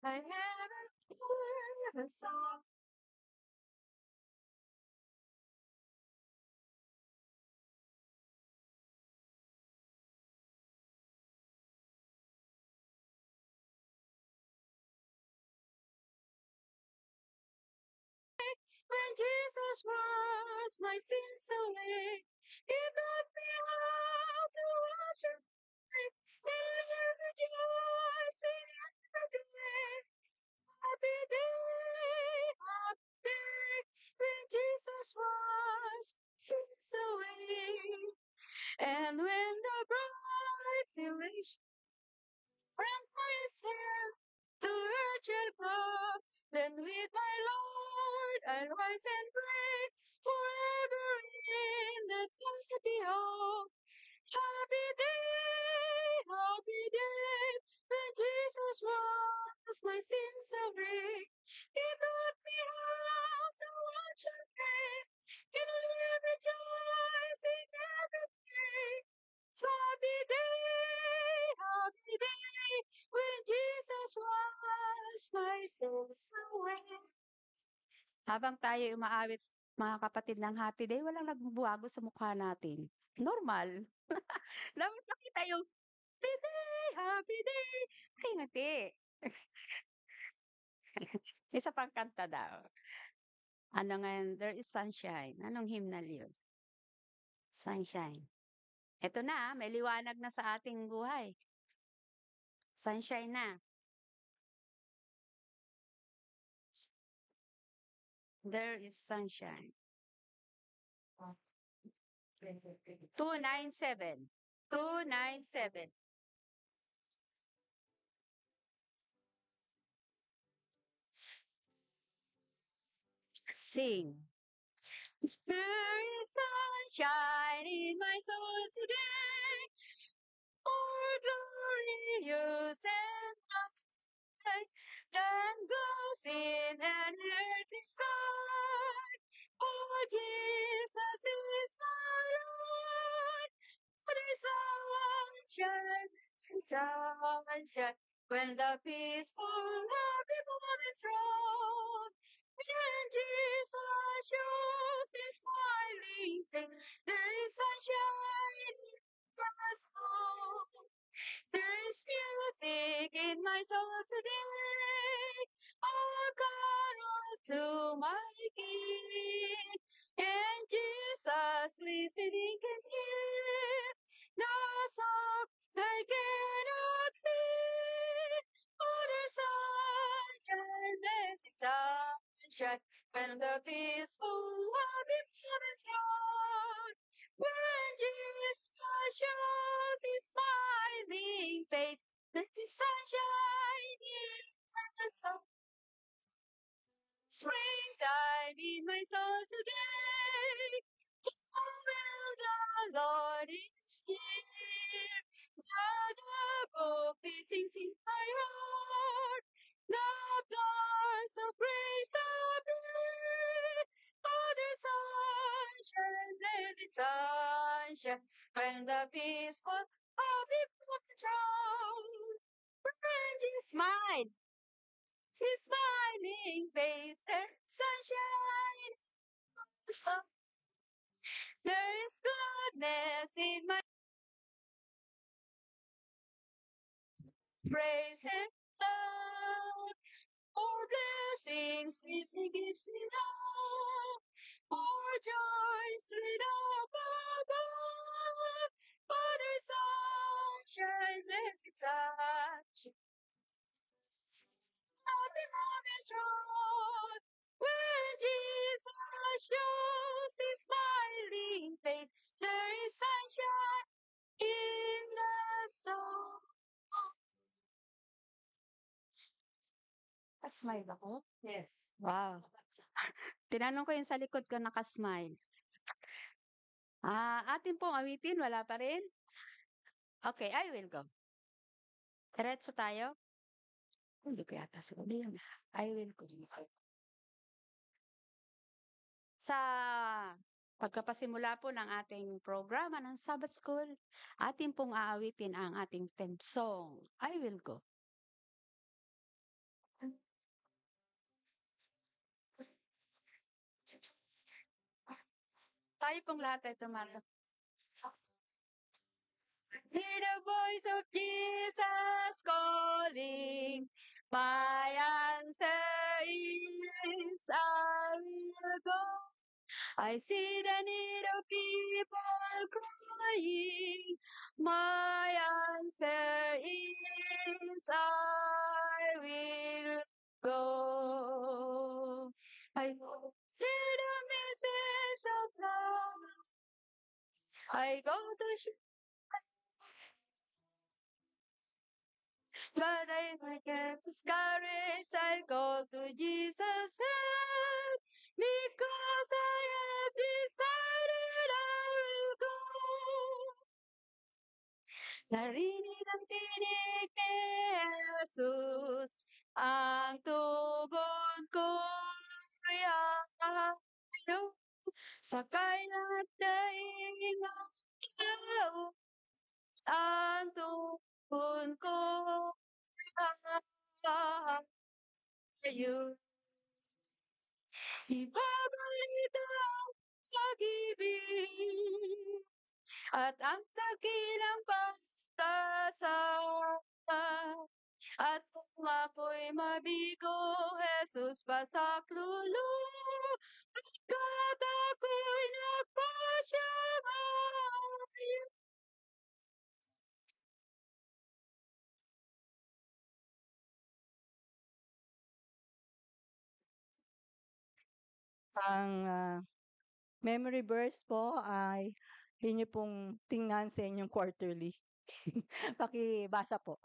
I haven't heard a song. When Jesus was my sins away, He got me out to watch Him play. And rejoicing every day. Happy day, happy day, when Jesus was sins away. And when the bright salvation from his hand to earth shall come, then with my Lord I'll rise and pray forever in that happy home. Happy day, when Jesus was my sins away. He got me out to watch and pray, and live rejoicing every day. Happy day, when Jesus was my sins away. Habang tayo umaawit, mga kapatid, ng Happy Day, walang nagbabago sa mukha natin. Normal. Dapat nakita yung happy day, ay ngiti. Isa pang kanta daw. Ano nga yun? There is sunshine. Anong hymnal yun? Sunshine. Ito na, may liwanag na sa ating buhay. Sunshine na. There is sunshine. 297. 297. Sing. There is sunshine in my soul today. More glorious and light than goes in an earthly sky. Oh, Jesus is my Lord. There's sunshine, sunshine, when the peaceful happy moments roll. When Jesus shows his smiling face, there is sunshine in my soul. There is music in my soul today. Oh, carol to my King. And Jesus listening can hear the song I cannot see. Oh, the sunshine, blessed sunshine, when the peaceful happy moments roll. When Jesus shows his smiling face, the sunshine in the sun. Springtime in my soul today. Oh, well, the Lord is here. The book sings in my heart. The flowers of grace appear. Oh, the sunshine, blessed sunshine, when the peaceful happy moments roll. When you smile, his smiling face, there's sunshine. So there is gladness in my praise and love. For blessings which he gives me now. For joys lit up above. Father, sunshine, blessed touch. Happy moments roll. When Jesus shows his smiling face, there is sunshine in the soul. Smile ako? Yes. Wow. Tinanong ko yung sa likod ko nakasmile. Atin pong awitin, wala pa rin? Okay, I will go. Diretso tayo? Hindi ko yata siguro yun. I will go. Sa pagkapasimula po ng ating programa ng Sabbath School, atin pong aawitin ang ating theme song, I Will Go. Tayo pong lahat ay tumata. Hear the voice of Jesus calling. My answer is I will go. I see the need of people crying. My answer is I will go. I see the message of love. I go to but I get discouraged. I go to Jesus' help because I have decided I will go. Narinig ang tinig ni Jesus, ang tugon ko ay ayaw. Sakay lahat na ingat tao, ang tugon ko ayaw. Ibabalik ang pag-ibig at ang dakilang pag-asa. At kung ako'y mabigo, Jesus pasaklulo, at ako'y nagpasyamay. Ang memory verse po ay inyo pong tingnan sa inyong quarterly. Pakibasa po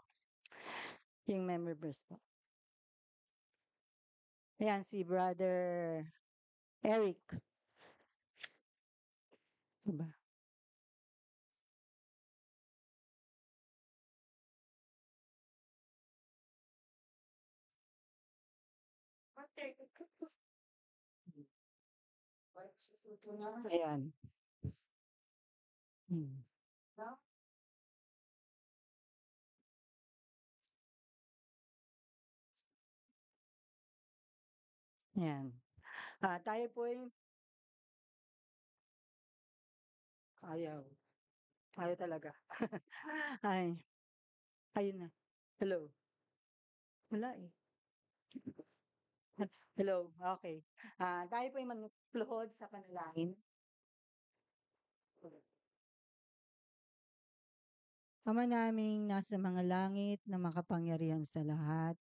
yung memory verse po. Ayan, si Brother Eric. Diba? Ayan. Hmm. Ayan. Tayo po yung ayaw. Ayaw talaga. Ay, ayun na. Hello. Wala eh. Hello. Okay. Tayo po yung magluhod sa panalangin. Ama naming nasa mga langit na makapangyarihan sa lahat,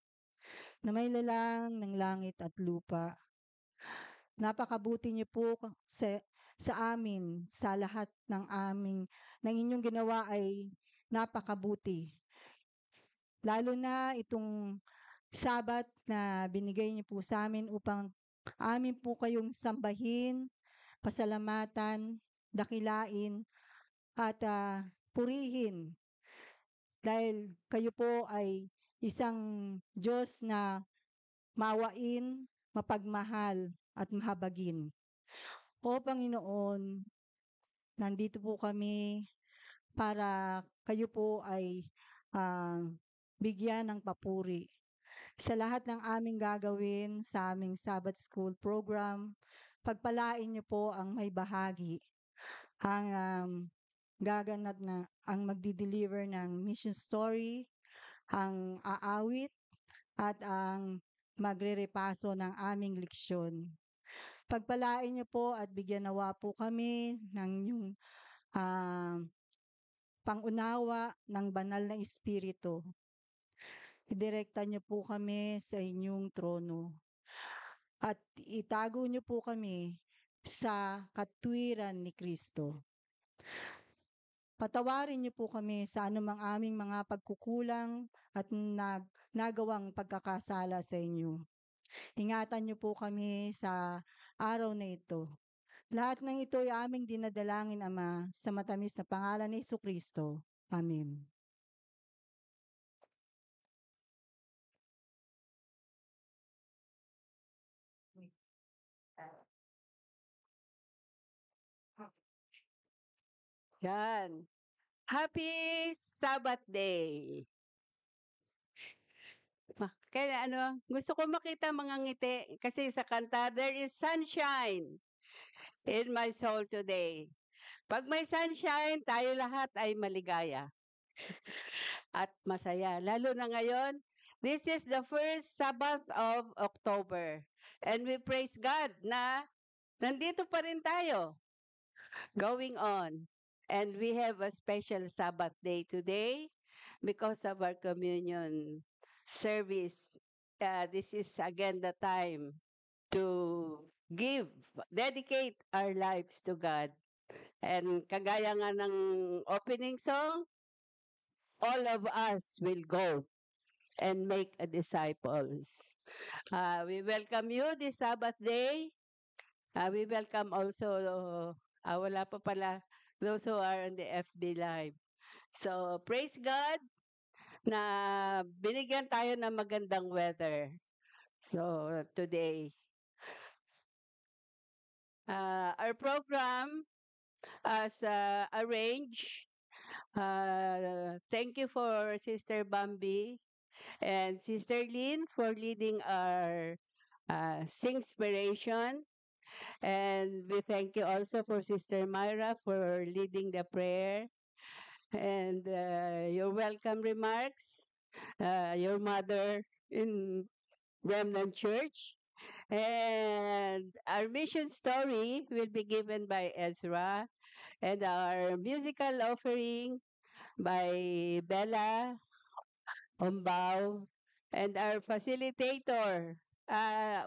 na may lalang ng langit at lupa. Napakabuti niyo po sa amin, sa lahat ng inyong ginawa ay napakabuti. Lalo na itong Sabat na binigay niyo po sa amin upang amin po kayong sambahin, pasalamatan, dakilain, at purihin. Dahil kayo po ay isang Diyos na mawain, mapagmahal, at mahabagin. O Panginoon, nandito po kami para kayo po ay ah, bigyan ng papuri. Sa lahat ng aming gagawin sa aming Sabbath School program, pagpalain niyo po ang may bahagi, ang gaganap na ang magdi-deliver ng mission story, ang aawit, at ang magrerepaso ng aming leksyon. Pagpalain niyo po at bigyan nawa po kami ng inyong pangunawa ng banal na Espiritu. Idirekta niyo po kami sa inyong trono. At itago niyo po kami sa katwiran ni Kristo. Patawarin niyo po kami sa anumang aming mga pagkukulang at nagawang pagkakasala sa inyo. Ingatan niyo po kami sa araw na ito. Lahat ng ito ay aming dinadalangin, Ama, sa matamis na pangalan ni Jesucristo. Amen. Yan. Happy Sabbath Day. Kaya gusto ko makita mga ngiti kasi sa kanta, there is sunshine. in my soul today. Pag may sunshine, tayo lahat ay maligaya at masaya. Lalo na ngayon, this is the first Sabbath of October. And we praise God na nandito pa rin tayo, going on. And we have a special Sabbath day today because of our communion service. This is again the time to dedicate our lives to God. And kagaya nga ng opening song, all of us will go and make a disciples. We welcome you this Sabbath day. We welcome also, wala pa pala, those who are on the FB Live. So, praise God na binigyan tayo ng magandang weather. So, today, our program as arranged. Thank you for Sister Bambi and Sister Lynn for leading our Singspiration. And we thank you also for Sister Myra for leading the prayer. And your welcome remarks, your mother in Remnant Church. And our mission story will be given by Ezra. And our musical offering by Bella Ombao. And our facilitator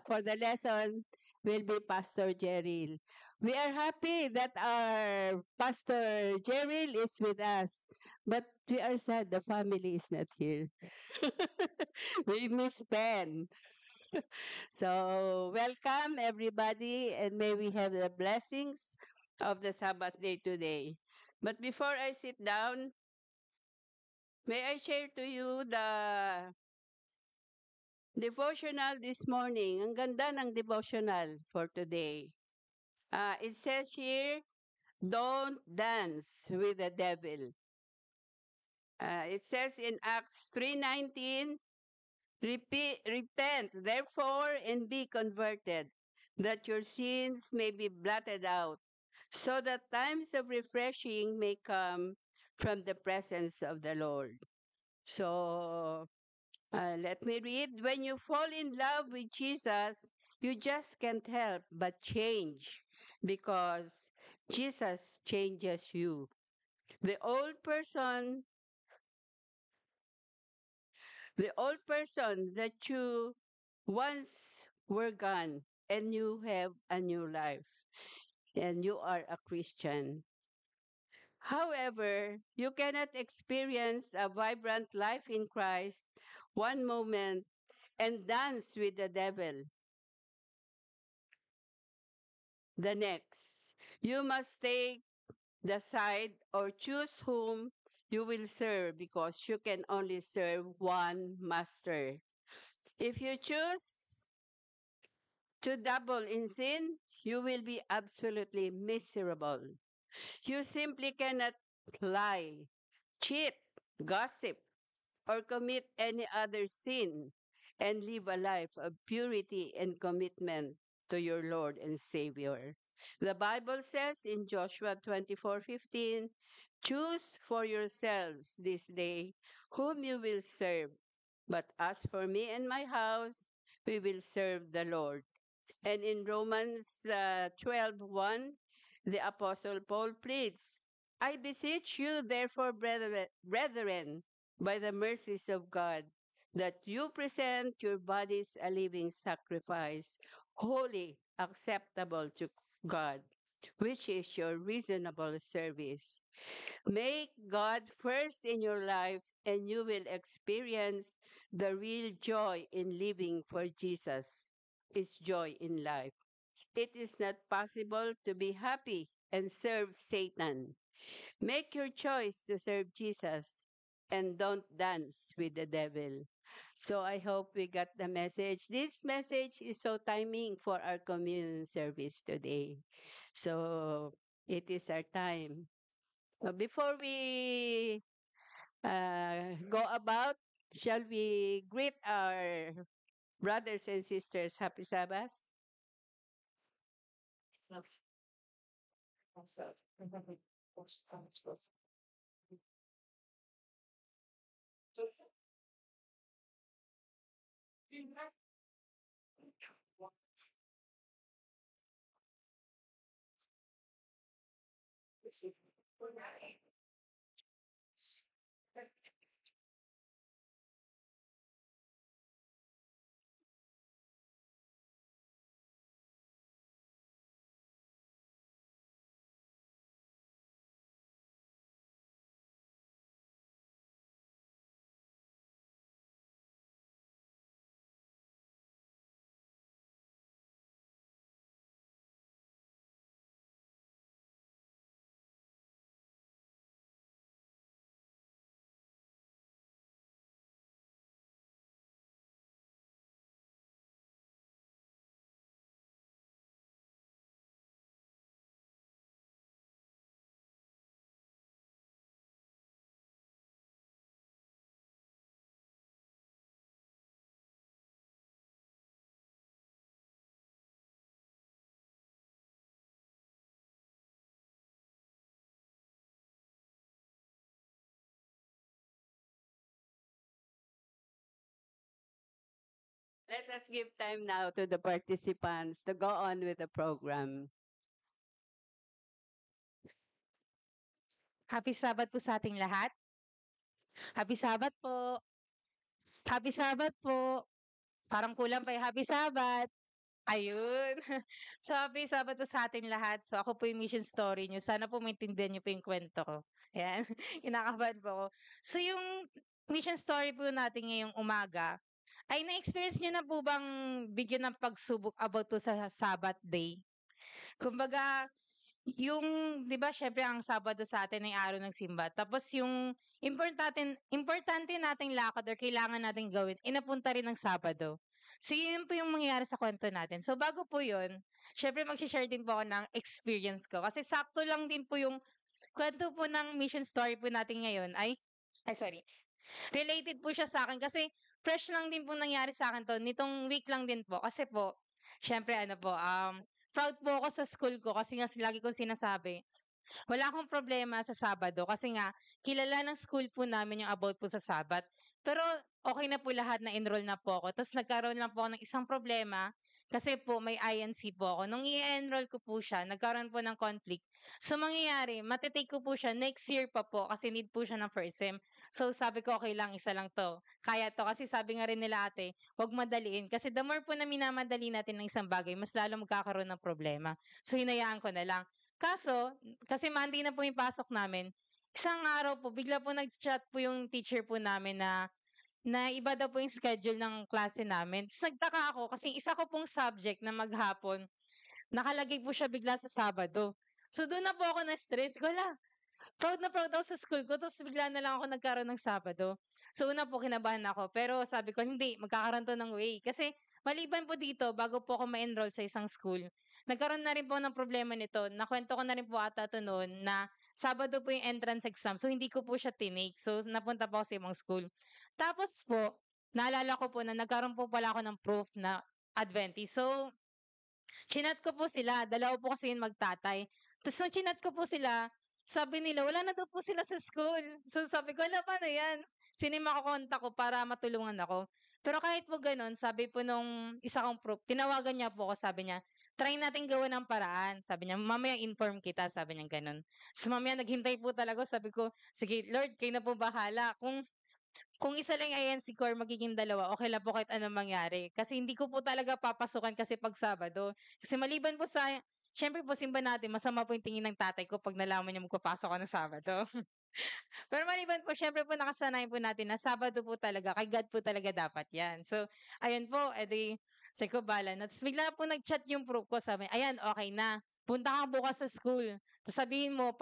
for the lesson will be Pastor Jeril. We are happy that our Pastor Jeril is with us, but we are sad the family is not here. We miss Ben. So, welcome everybody, and may we have the blessings of the Sabbath day today. But before I sit down, may I share to you the devotional this morning. Ang ganda ng devotional for today. It says here, don't dance with the devil. It says in Acts 3:19, repent therefore and be converted, that your sins may be blotted out, so that times of refreshing may come from the presence of the Lord. So, let me read. When you fall in love with Jesus, you just can't help but change because Jesus changes you. The old person, the old person that you once were gone, and you have a new life, and you are a Christian. However, you cannot experience a vibrant life in Christ one moment and dance with the devil the next. You must take the side or choose whom you will serve because you can only serve one master. If you choose to double in sin, you will be absolutely miserable. You simply cannot lie, cheat, gossip, or commit any other sin and live a life of purity and commitment to your Lord and Savior. The Bible says in Joshua 24:15, choose for yourselves this day whom you will serve. But as for me and my house, we will serve the Lord. And in Romans 12:1, the Apostle Paul pleads, I beseech you, therefore, brethren, by the mercies of God, that you present your bodies a living sacrifice, holy, acceptable to God, which is your reasonable service. Make God first in your life, and you will experience the real joy in living for Jesus. Is joy in life. It is not possible to be happy and serve Satan. Make your choice to serve Jesus and don't dance with the devil. So I hope we got the message. This message is so timing for our communion service today. So it is our time. Before we go about, shall we greet our brothers and sisters? Happy Sabbath. Let us give time now to the participants to go on with the program. Happy Sabbath po sa ating lahat. Happy Sabbath po. Happy Sabbath po. Parang kulang pa yung Happy Sabbath. Ayun. So, happy Sabbath po sa ating lahat. So, ako po yung mission story niyo. Sana po maintindihan niyo po yung kwento ko. Ayan. Kinakabahan po ako. So, yung mission story po natin ngayong umaga, ay na-experience niyo na po bang bigyan ng pagsubok about po sa Sabbath day? Kumbaga, yung, di ba, syempre ang Sabado sa atin ay araw ng simba. Tapos yung importante nating lakad or kailangan nating gawin, inapunta rin ng Sabado. So, yun po yung mangyayari sa kwento natin. So, bago po yun, syempre mag-share din po ako ng experience ko. Kasi sakto lang din po yung kwento po ng mission story po natin ngayon ay sorry, related po siya sa akin kasi fresh lang din po nangyari sa akin to. Nitong week lang din po. Kasi po, syempre ano po, proud po ako sa school ko kasi nga lagi kong sinasabi, wala akong problema sa Sabado kasi nga kilala ng school po namin yung about po sa Sabat. Pero okay na po lahat, na enroll na po ako. Tapos nagkaroon lang po ako ng isang problema kasi po may INC po ako. Nung i-enroll ko po siya, nagkaroon po ng conflict. So mangyayari, matitake ko po siya next year pa po kasi need po siya ng first sem. So sabi ko, okay lang, isa lang to. Kaya to kasi sabi nga rin nila ate, huwag madaliin. Kasi the more po na minamadali natin ng isang bagay, mas lalo magkakaroon ng problema. So hinayaan ko na lang. Kaso, kasi Monday na po yung pasok namin, isang araw po, bigla po nag-chat po yung teacher po namin na iba daw po yung schedule ng klase namin. Tapos nagtaka ako kasi isa ko pong subject na maghapon, nakalagay po siya bigla sa Sabado. So doon na po ako na-stress. Wala, proud na proud ako sa school ko, tapos bigla na lang ako nagkaroon ng Sabado. So una po kinabahan ako, pero sabi ko hindi, magkakaroon to ng way. Kasi maliban po dito, bago po ako ma-enroll sa isang school, nagkaroon na rin po ng problema nito. Nakwento ko na rin po ata to noon na Sabado po yung entrance exam. So hindi ko po siya tinake. So napunta po ako sa ibang school. Tapos po, naalala ko po na nagkaroon po pala ako ng proof na Adventist. So, chinat ko po sila, dalawa po kasi yun magtatay. Tapos nung chinat ko po sila, sabi nila, wala na daw po sila sa school. So sabi ko, wala, paano yan? Sino yung makakontak ko para matulungan ako? Pero kahit po ganun, sabi po nung isa kong proof, tinawagan niya po ako, sabi niya, try natin gawa ng paraan. Sabi niya, mamaya inform kita, sabi niya ganun. So mamaya naghintay po talaga, sabi ko, sige Lord, kayo na po bahala. Kung isa lang yung INC core magiging dalawa, okay lang po kahit anong mangyari. Kasi hindi ko po talaga papasukan kasi 'pag Sabado. Kasi maliban po sa siyempre po simba natin, masama po yung tingin ng tatay ko 'pag nalaman niya magpapasok ako ng Sabado. Pero maliban po siyempre po nakasanayan po natin na Sabado po talaga, kay God po talaga dapat 'yan. So, ayun po, edi sabi ko bahala na. Tapos bigla po nag-chat yung proof ko, sabi, "Ayan, okay na. Punta ka bukas sa school. Tapos sabihin mo,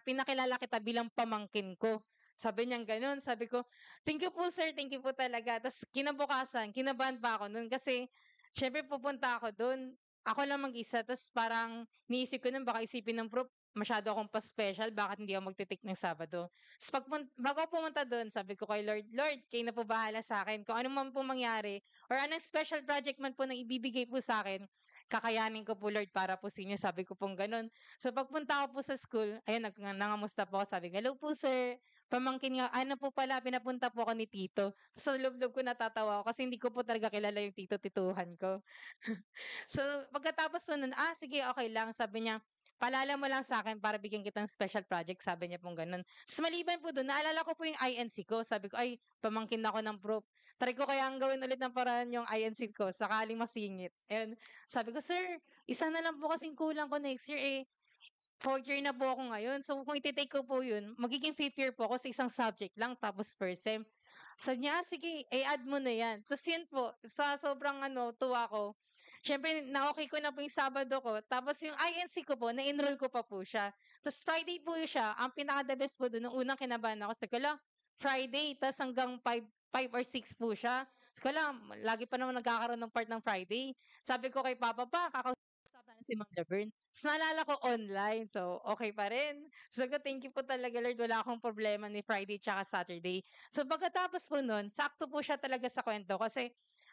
pinakilala kita bilang pamangkin ko." Sabi niyang gano'n. Sabi ko, "Thank you po sir, thank you po talaga." Tapos kinabukasan, kinabahan pa ako no'n kasi siyempre pupunta ako do'n. Ako lang mag-isa. Tapos parang iniisip ko no'n baka isipin ng proof, masyado akong pa-special, bakit hindi ako magte-take ng Sabado. Ta's bago ako pumunta do'n, sabi ko kay Lord, "Lord, kayo na po bahala sa'kin. Kung ano man po mangyari or anong special project man po na ibibigay po sa'kin, kakayanin ko po Lord para po sa inyo, sabi ko pong gano'n. So pagpunta ko po sa school, ayun nangamusta po ako, sabi ko, "Hello po sir, pamangkin nga ano po pala pinapunta po ako ni tito." So loob-loob ko natatawa ako kasi hindi ko po talaga kilala yung tito-tituhan ko. So pagkatapos po nun, sige okey lang, sabi niya, "Paalala mo lang sa'kin para bigyan kitang special project," sabi niya pong gano'n. Ta's maliban po dun naalala ko po yung INC ko, sabi ko, "Ay pamangkin ako ng prof, try ko kayang gawin ulit ng paraan yung INC ko sakaling masingit." Ayun, sabi ko, "Sir, isa na lang po kasing kulang ko next year, 4th year na po ako ngayon. So kung ite-take ko po yun, magiging 5th year po ako sa isang subject lang tapos first sem." Sabi niya, sige, add mo na yan." Ta's yun po, sa sobrang tuwa ko, siyempre na-okey ko na po yung Sabado ko, tapos yung INC ko po na-enroll ko pa po siya. Ta's Friday po siya, ang pinaka the best po dun nung unang kinabahan ako, sabi ko, "Hala, Friday ta's hanggang 5 or 6 po siya." Sabi ko, "Hala, lagi pa naman nagkakaroon ng part ng Friday." Sabi ko kay papa, "Pa, kakausapin na si Ma'am Laverne." Ta's naalala ko online, so okey pa rin. Sabi ko, "Thank you po talaga Lord, wala akong problema ni Friday tsaka Saturday." So pagkatapos po nun, sakto po siya talaga sa kwento kasi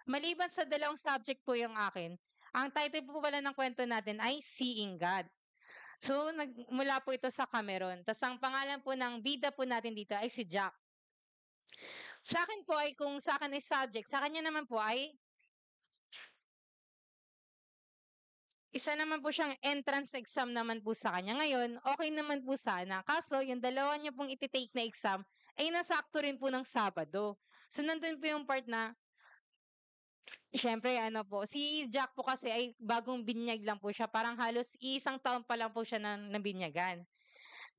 maliban sa dalawang subject po yung akin, ang title po pala ng kwento natin ay Seeing God. So mula po ito sa Cameron. Tas ang pangalan po ng bida po natin dito ay si Jack. Sa akin po ay kung sa akin ay subject, sa kanya naman po ay isa naman po siyang entrance exam naman po sa kanya. Ngayon, okey naman po sana, kaso yung dalawa niya pong ite-take na exam ay nasakto rin po ng Sabado. So nandun po yung part na siyempre ano po, si Jack po kasi ay bagong binyag lang po siya, parang halos iisang taon pa lang po siya na nabinyagan.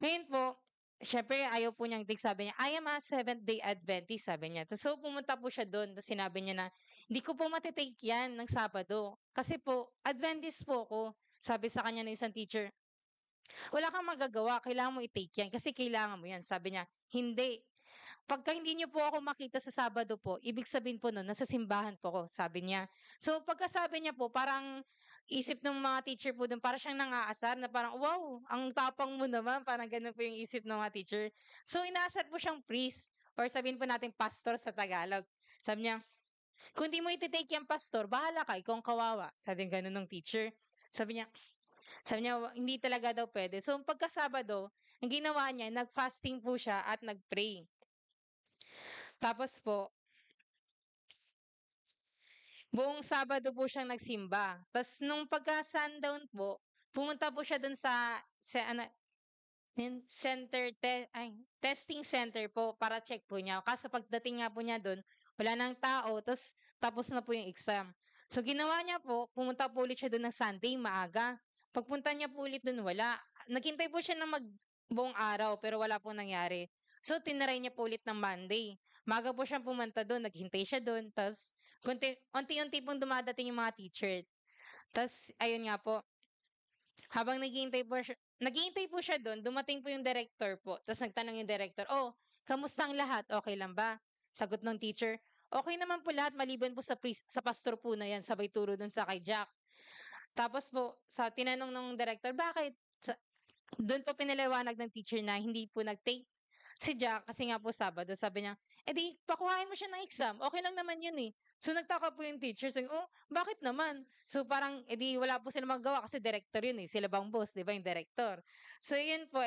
Ngayon po, siyempre ayaw po niyang take, sabi niya, "I am a Seventh-day Adventist," sabi niya. So pumunta po siya dun, ta's sinabi niya na, "Hindi ko po mate-take 'yan ng Sabado, kasi po Adventist po ako." Sabi sa kanya ng isang teacher, "Wala kang magagawa, kailangan mo i-take 'yan kasi kailangan mo 'yan." Sabi niya, "Hindi, pagka hindi niyo po ako makita sa Sabado po, ibig sabihin po nun nasa simbahan po ako," sabi niya. So pagkasabi niya po, parang isip ng mga teacher po dun para siyang nang-aasar na parang, "Wow, ang tapang mo naman." Parang ganun po yung isip ng mga teacher. So inaasar po siyang priest or sabihin po natin pastor sa Tagalog. Sabi niya, "Kung di mo ite-take yang pastor, bahala ka, ikaw ang kawawa." Sabing gano'n nung teacher. Sabi niya hindi talaga daw puwede. So pagka-Sabado, ang ginawa niya, nag-fasting po siya at nag-pray. Tapos po, buong Sabado po siyang nagsimba. Tas nung pagka-sundown po, pumunta po siya dun sa ano, yun, testing center po para check po niya. Kaso pagdating nga po niya dun, wala ng tao, tapos na po yung exam. So ginawa niya po, pumunta po ulit siya dun ng Sunday, maaga. Pagpunta niya po ulit dun, wala. Naghintay po siya ng buong araw, pero wala pong nangyari. So tinry niya po ulit ng Monday. Maaga po siyang pumunta dun, naghintay siya dun, tas unti-unti pong dumadating yung mga teacher. Tas ayun nga po, habang naghihintay po siya dun, dumating po yung director po. Tas nagtanong yung director, "Oh, kamusta ang lahat? Okey lang ba?" Sagot ng teacher, "Okey naman po lahat maliban po sa pastor po na 'yan." Sabay turo dun sa kay Jack. Tapos po tinanong ng director, "Bakit?" Dun po pinaliwanag ng teacher na hindi po nag-take si Jack kasi nga po Sabado. Sabi niya, di pakuhain mo siya ng exam, okey lang naman yun, eh." So nagtaka po yung teacher, sabi, "Oh, bakit naman?" So parang, di wala po silang magawa kasi director yun, eh, sila bang boss, 'di ba, yung director. So yun po,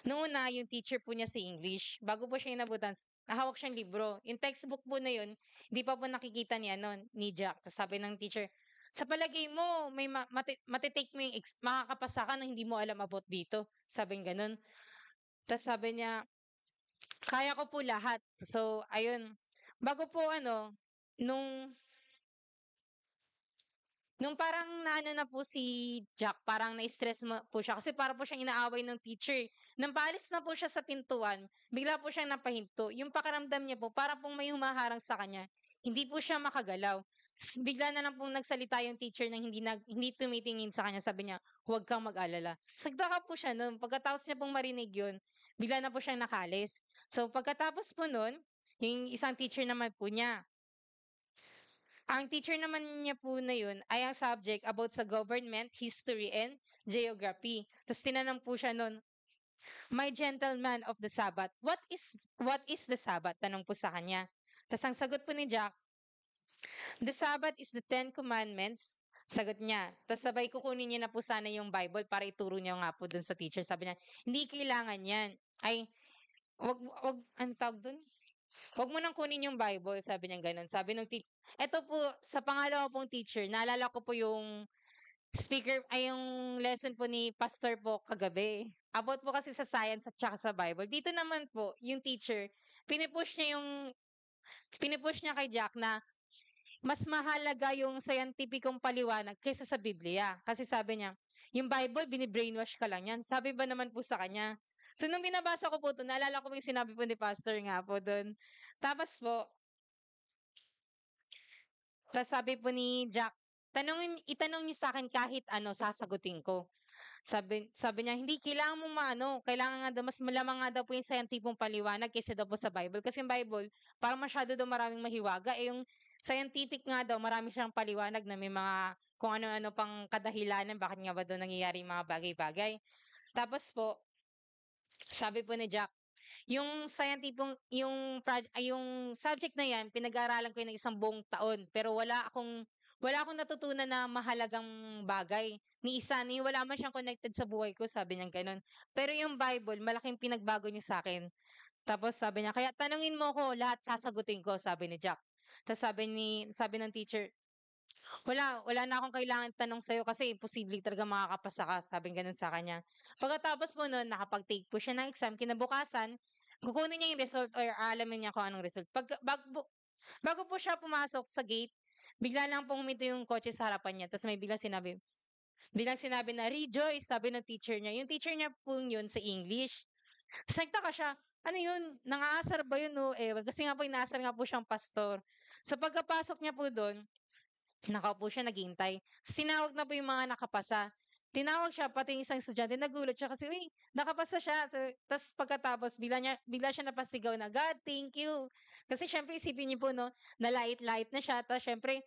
nung una yung teacher po niya si English, bago po siya inabutan, hawak siyang libro. Yung textbook po na yun, hindi pa po nakikita ni ni Jack. Tapos sabi ng teacher, "Sa palagay mo, may mate-take mo yung makakapasa ka na hindi mo alam about dito." Sabing gano'n. Tapos sabi niya, "Kaya ko po lahat." So ayun, bago po nung nung parang naano na po si Jack, parang na-stress po siya kasi para po siyang inaaway ng teacher. Nang paalis na po siya sa pintuan, bigla po siyang napahinto. Yung pakiramdam niya po, para pong may humaharang sa kanya. Hindi po siya makagalaw. Bigla na lang pong nagsalita yung teacher na hindi tumitingin sa kanya. Sabi niya, "Huwag kang mag-alala." Sagdaka po siya nun. Pagkatapos niya pong marinig yun, bigla na po siyang nakalis. So pagkatapos po nun, yung isang teacher naman po niya, ang teacher naman niya po na yun ay ang subject about sa government, history, and geography. Tapos tinanong po siya nun, "My gentleman of the Sabbath, what is the Sabbath?" Tanong po sa kanya. Tapos ang sagot po ni Jack, "The Sabbath is the 10 Commandments Sagot niya. Tapos sabay kukunin niya na po sana yung Bible para ituro niya nga po dun sa teacher. Sabi niya, hindi kailangan yan. Ay, ano tawag dun? Wag mo nang kunin yung Bible, sabi niya ganun. Sabi nung teacher, eto po, sa pangalawa pong teacher, naalala ko po yung speaker, ay yung lesson po ni pastor po kagabi. About po kasi sa science at saka sa Bible. Dito naman po, yung teacher, pinipush niya kay Jack na mas mahalaga yung scientificong paliwanag kaysa sa Biblia. Kasi sabi niya, yung Bible, binibrainwash ka lang yan. Sabi ba naman po sa kanya? So, nung binabasa ko po ito, naalala ko po yung sinabi po ni Pastor nga po doon. Tapos po, tapos sabi po ni Jack, itanong niyo sa akin kahit ano, sasagutin ko. Sabi niya, hindi, kailangan mo maano, kailangan nga daw, mas malamang nga daw po yung scientificong paliwanag kaysa daw po sa Bible. Kasi yung Bible, parang masyado daw maraming mahiwaga. Eh, yung scientific nga daw, marami siyang paliwanag na may mga kung ano-ano pang kadahilanan, bakit nga ba daw nangyayari yung mga bagay-bagay. Tapos po, sabi po ni Jack, yung subject na yan, pinag-aaralan ko yun ng isang buong taon, pero wala akong natutunan na mahalagang bagay. Wala man siyang connected sa buhay ko, sabi niya gano'n. Pero yung Bible, malaking pinagbago niya sa akin. Tapos sabi niya, kaya tanungin mo ko, lahat sasagutin ko, sabi ni Jack. Tapos sabi ng teacher, wala na akong kailangan tanong sa'yo kasi imposible talaga makakapasa ka, sabi gano'n sa kanya. Pagkatapos po nun, nakapag-take po siya ng exam, kinabukasan, kukunin niya yung result or alamin niya kung anong result. Bago po siya pumasok sa gate, bigla lang pong huminto yung kotse sa harapan niya. Tapos may biglang sinabi na, Rejoice, sabi ng teacher niya. Yung teacher niya po yun sa English. Tapos nagtaka siya, ano yun? Nangaasar ba yun? O ewan. Kasi nga po, inaasar nga po siyang pastor. Sa pagkapasok niya po doon, nakaupo siya, naghihintay. Tinawag na po yung mga nakapasa. Tinawag siya, pati yung isang estudyante, nagulat siya kasi, uy, nakapasa siya. So, tapos pagkatapos, bigla siya napasigaw na, God, thank you. Kasi syempre, isipin niyo po, no, na light-light na siya. Tapos syempre,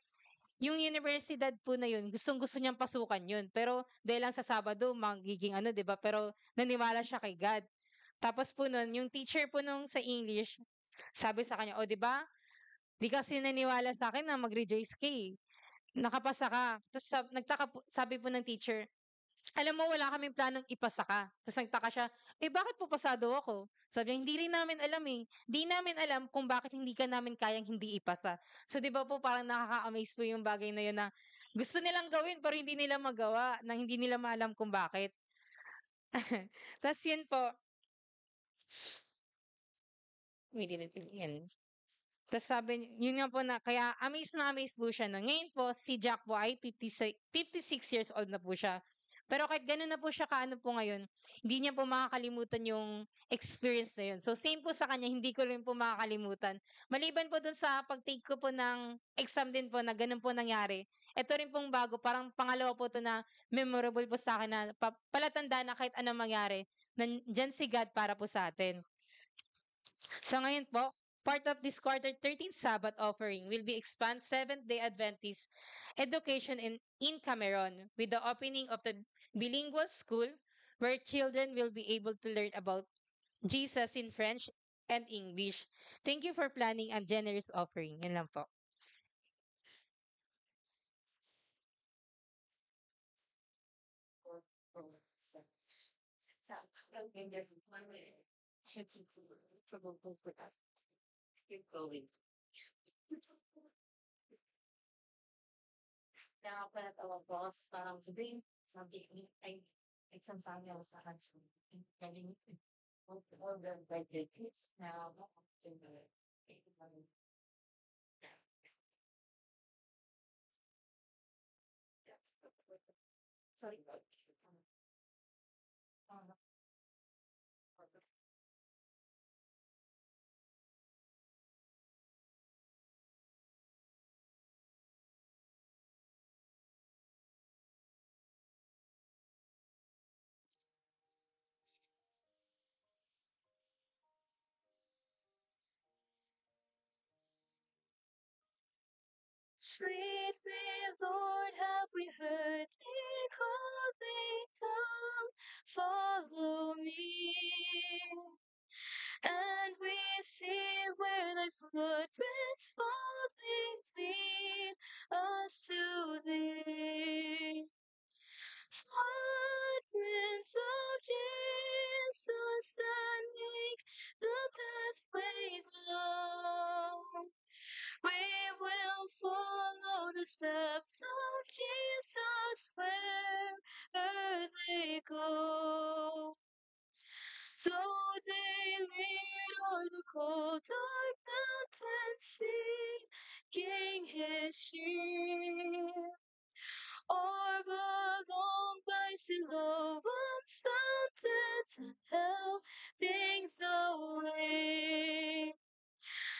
yung universidad po na yun, gustong-gusto niyang pasukan yun. Pero dahil lang sa Sabado, magiging ano, 'di ba? Pero naniwala siya kay God. Tapos po nun, yung teacher po nung sa English, sabi sa kanya, "O, 'di ba? Di kasi naniwala sa akin na mag-rejoice ka eh. Nakapasa ka." Tapos sabi po ng teacher, "Alam mo, wala kaming planong ipasa ka." Tapos nagtaka siya, "Eh, bakit po pasado ako?" Sabi niya, "Hindi rin namin alam eh. Di namin alam kung bakit hindi ka namin kayang hindi ipasa." So, di ba po parang nakaka-amaze po yung bagay na yun na gusto nilang gawin pero hindi nila magawa, na hindi nila maalam kung bakit. Tapos yun po, we didn't yan. Tapos yun nga po na, kaya amaze po siya na ngayon po, si Jack po ay 56 years old na po siya. Pero kahit gano'n na po siya kaano po ngayon, hindi niya po makakalimutan yung experience na yun. So same po sa kanya, hindi ko rin po makakalimutan. Maliban po dun sa pag-take ko po ng exam din po na gano'n po nangyari. Ito rin pong bago, parang pangalawa po 'to na memorable po sa akin na palatandaan na kahit anong mangyari, nandiyan si God para po sa atin. So ngayon po, part of this quarter 13th Sabbath offering will be expand Seventh-day Adventist education in Cameroon with the opening of the bilingual school where children will be able to learn about Jesus in French and English. Thank you for planning a generous offering. Yan lang po. Keep going. Kaya nga pala tawag ko, parang today, sabi ko, ay, exam sa akin ako sa hands. Galing, all the birthday kids, na ako, sorry. Sweetly, Lord, have we heard thee calling, come, follow me. And we see where thy footprints falling lead us to thee. steps of Jesus wherever they go. Though they lead o'er the cold dark mountains, seeking his sheep, or along by Siloam's fountains, helping the way.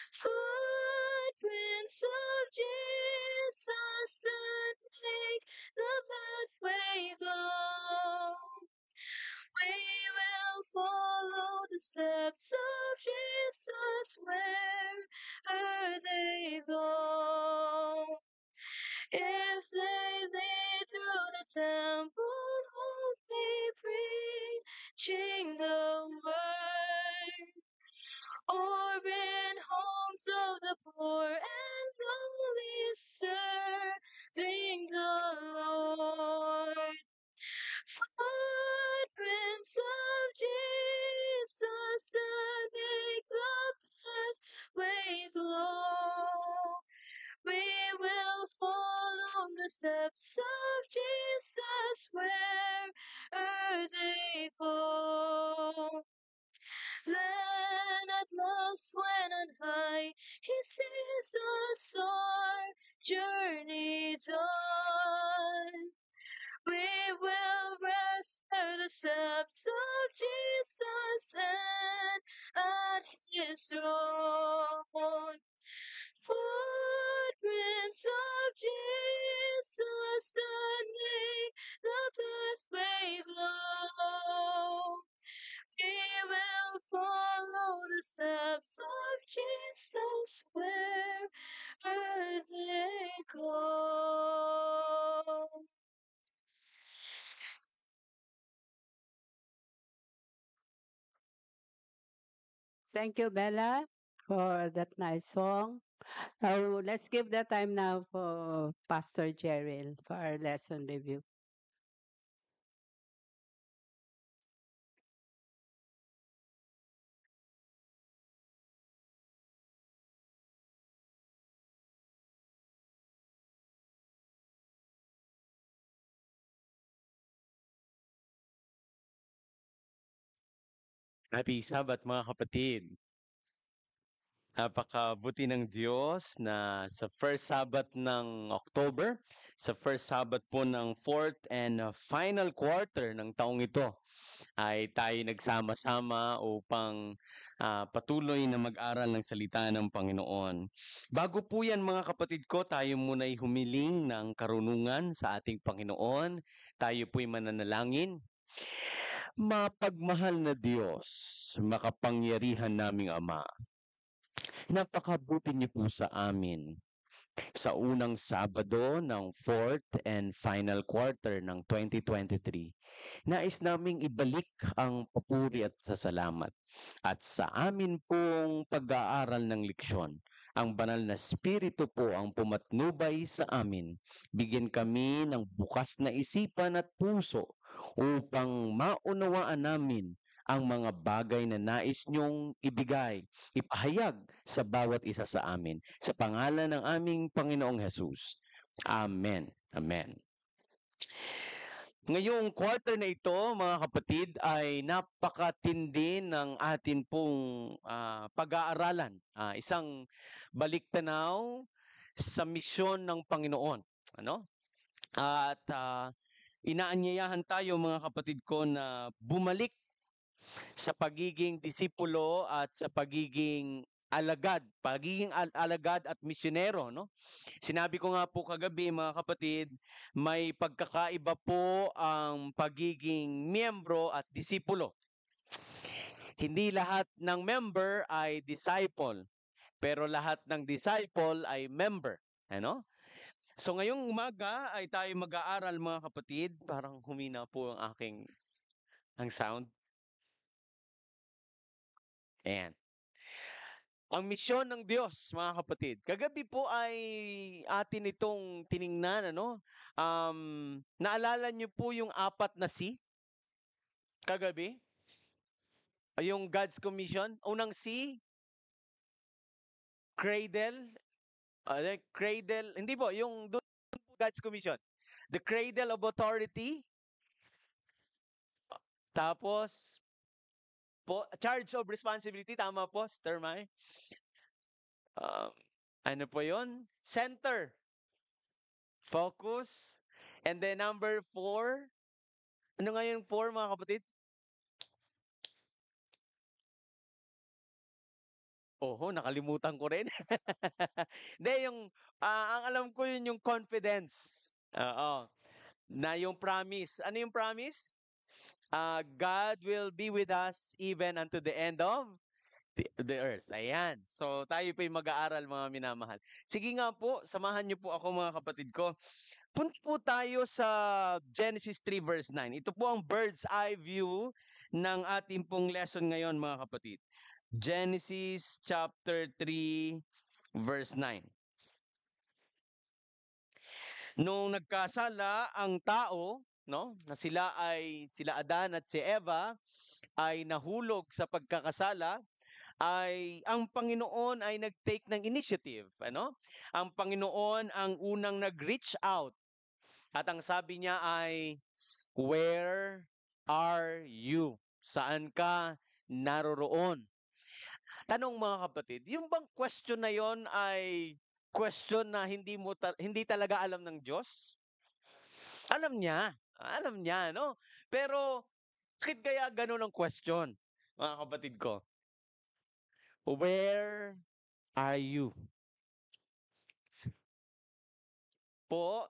Footprints of Jesus that make the pathway glow. We will follow the steps of Jesus wherever they go. If they lead through the temple, only preaching the word, or in homes of the poor and lowly, serving the Lord. Footprints of Jesus that make the pathway glow. We will follow the steps of Jesus wherever they go. Then at last, when on high he sees us our journey done, we will rest at the steps of Jesus and at his throne. Footprints of Jesus that make the pathway glow. We will follow the steps of Jesus wherever they go. Thank you, Bella, for that nice song. Let's give the time now for Pastor Jeril for our lesson review. Happy Sabbath mga kapatid. Napakabuti ng Diyos na sa first Sabbath ng October, sa first Sabbath po ng fourth and final quarter ng taong ito, ay tayo nagsama-sama upang patuloy na mag-aral ng salita ng Panginoon. Bago po yan mga kapatid ko, tayo muna'y humiling ng karunungan sa ating Panginoon. Tayo po'y mananalangin. Mapagmahal na Diyos, makapangyarihan naming Ama, napakabuti niyo po sa amin. Sa unang Sabado ng fourth and final quarter ng 2023, nais naming ibalik ang papuri at pasasalamat. At sa amin pong pag-aaral ng leksyon, ang banal na Espiritu po ang pumatnubay sa amin. Bigyan kami ng bukas na isipan at puso upang maunawaan namin ang mga bagay na nais niyong ibigay, ipahayag sa bawat isa sa amin. Sa pangalan ng aming Panginoong Hesus. Amen. Amen. Ngayong quarter na ito, mga kapatid, ay napakatindi ng atin pong pag-aaralan. Isang baliktanaw sa misyon ng Panginoon. Ano? At inaanyayahan tayo, mga kapatid ko, na bumalik sa pagiging disipulo at sa pagiging alagad at misyonero, no? Sinabi ko nga po kagabi, mga kapatid, may pagkakaiba po ang pagiging miyembro at disipulo. Hindi lahat ng member ay disciple, pero lahat ng disciple ay member, ano? So ngayong umaga ay tayo mag-aaral, mga kapatid. Parang humina po ang sound. Ayan. Ang misyon ng Diyos, mga kapatid. Kagabi po ay atin itong tiningnan, ano? Naalala niyo po yung 4 na C? Kagabi? Yung God's Commission. Unang C, cradle. Cradle. Hindi po, yung God's commission. The cradle of authority. Tapos, charge of responsibility. Tama po, Sister Mai. Um, ano po yun? Center. Focus. And then number 4. Ano nga yung 4, mga kapatid? Oho, nakalimutan ko rin. Hindi, ang alam ko yun yung confidence. Oo. Na yung promise. Ano yung promise? God will be with us even unto the end of the earth. Ayan. So, tayo po yung mag-aaral, mga minamahal. Sige nga po, samahan niyo po ako, mga kapatid ko. Punta po tayo sa Genesis 3 verse 9. Ito po ang bird's eye view ng ating pong lesson ngayon, mga kapatid. Genesis chapter 3 verse 9. Nung nagkasala ang tao, no, na sila Adan at si Eva ay nahulog sa pagkakasala, ay ang Panginoon ay nag-take ng initiative, ano? Ang Panginoon ang unang nag-reach out. At ang sabi niya ay, "Where are you?" Saan ka naroroon? Tanong, mga kapatid, yung bang question na yon ay question na hindi talaga alam ng Diyos? Alam niya, no? Pero bakit kaya ganun ang question, mga kapatid ko? Where are you? Po,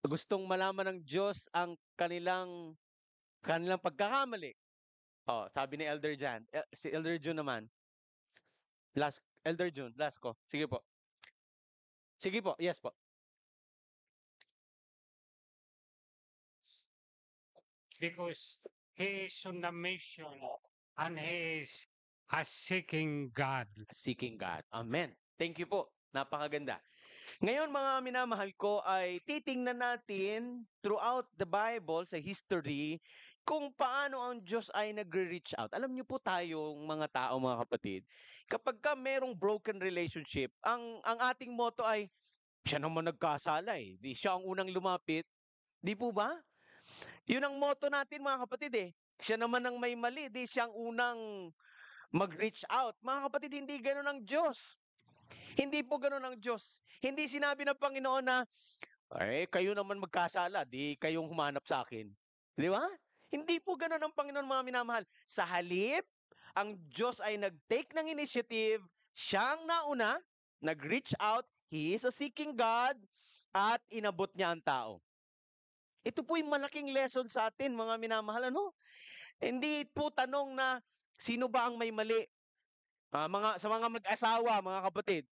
gustong malaman ng Diyos ang kanilang pagkakamali. Oh, sabi ni Elder Jan, si Elder Jun naman. Elder Jun, last ko. Sige po. Sige po, yes po. Because he is on the mission and he is a seeking God. Seeking God. Amen. Thank you po. Napakaganda. Ngayon, mga minamahal ko, ay titingnan natin throughout the Bible, sa history, kung paano ang Diyos ay nagre-reach out. Alam niyo po tayong mga tao, mga kapatid, kapag ka merong broken relationship, ang ating motto ay, siya naman nagkasala eh. Di siya ang unang lumapit. Di po ba? Yun ang motto natin, mga kapatid eh. Siya naman ang may mali. Di siya ang unang mag-reach out. Mga kapatid, hindi ganun ang Diyos. Hindi po ganun ang Diyos. Hindi sinabi ng Panginoon na, kayo naman magkasala, di kayong humanap sa akin. Di ba? Hindi po ganun ang Panginoon, mga minamahal. Sa halip, ang Diyos ay nag-take ng initiative, siyang nauna, nag-reach out, He is a seeking God, at inabot niya ang tao. Ito po yung malaking lesson sa atin, mga minamahal, ano? Hindi po tanong na, sino ba ang may mali? Sa mga mag-asawa, mga kapatid,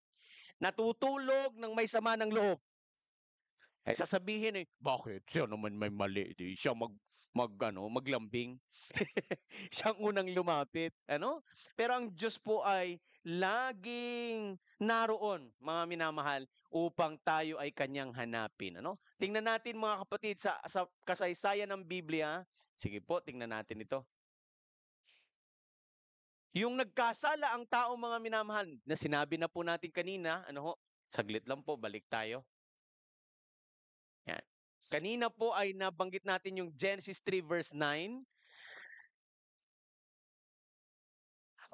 natutulog ng may sama ng loob. Sasabihin bakit? Siya naman may mali. Di siya maglambing. Siyang unang lumapit. Ano? Pero ang Diyos po ay laging naroon, mga minamahal, upang tayo ay kanyang hanapin. Ano? Tingnan natin, mga kapatid, sa kasaysayan ng Biblia. Sige po, tingnan natin ito. Yung nagkasala ang tao, mga minamahal, na sinabi na po natin kanina, saglit lang po, balik tayo. Yan. Kanina po ay nabanggit natin yung Genesis 3 verse 9.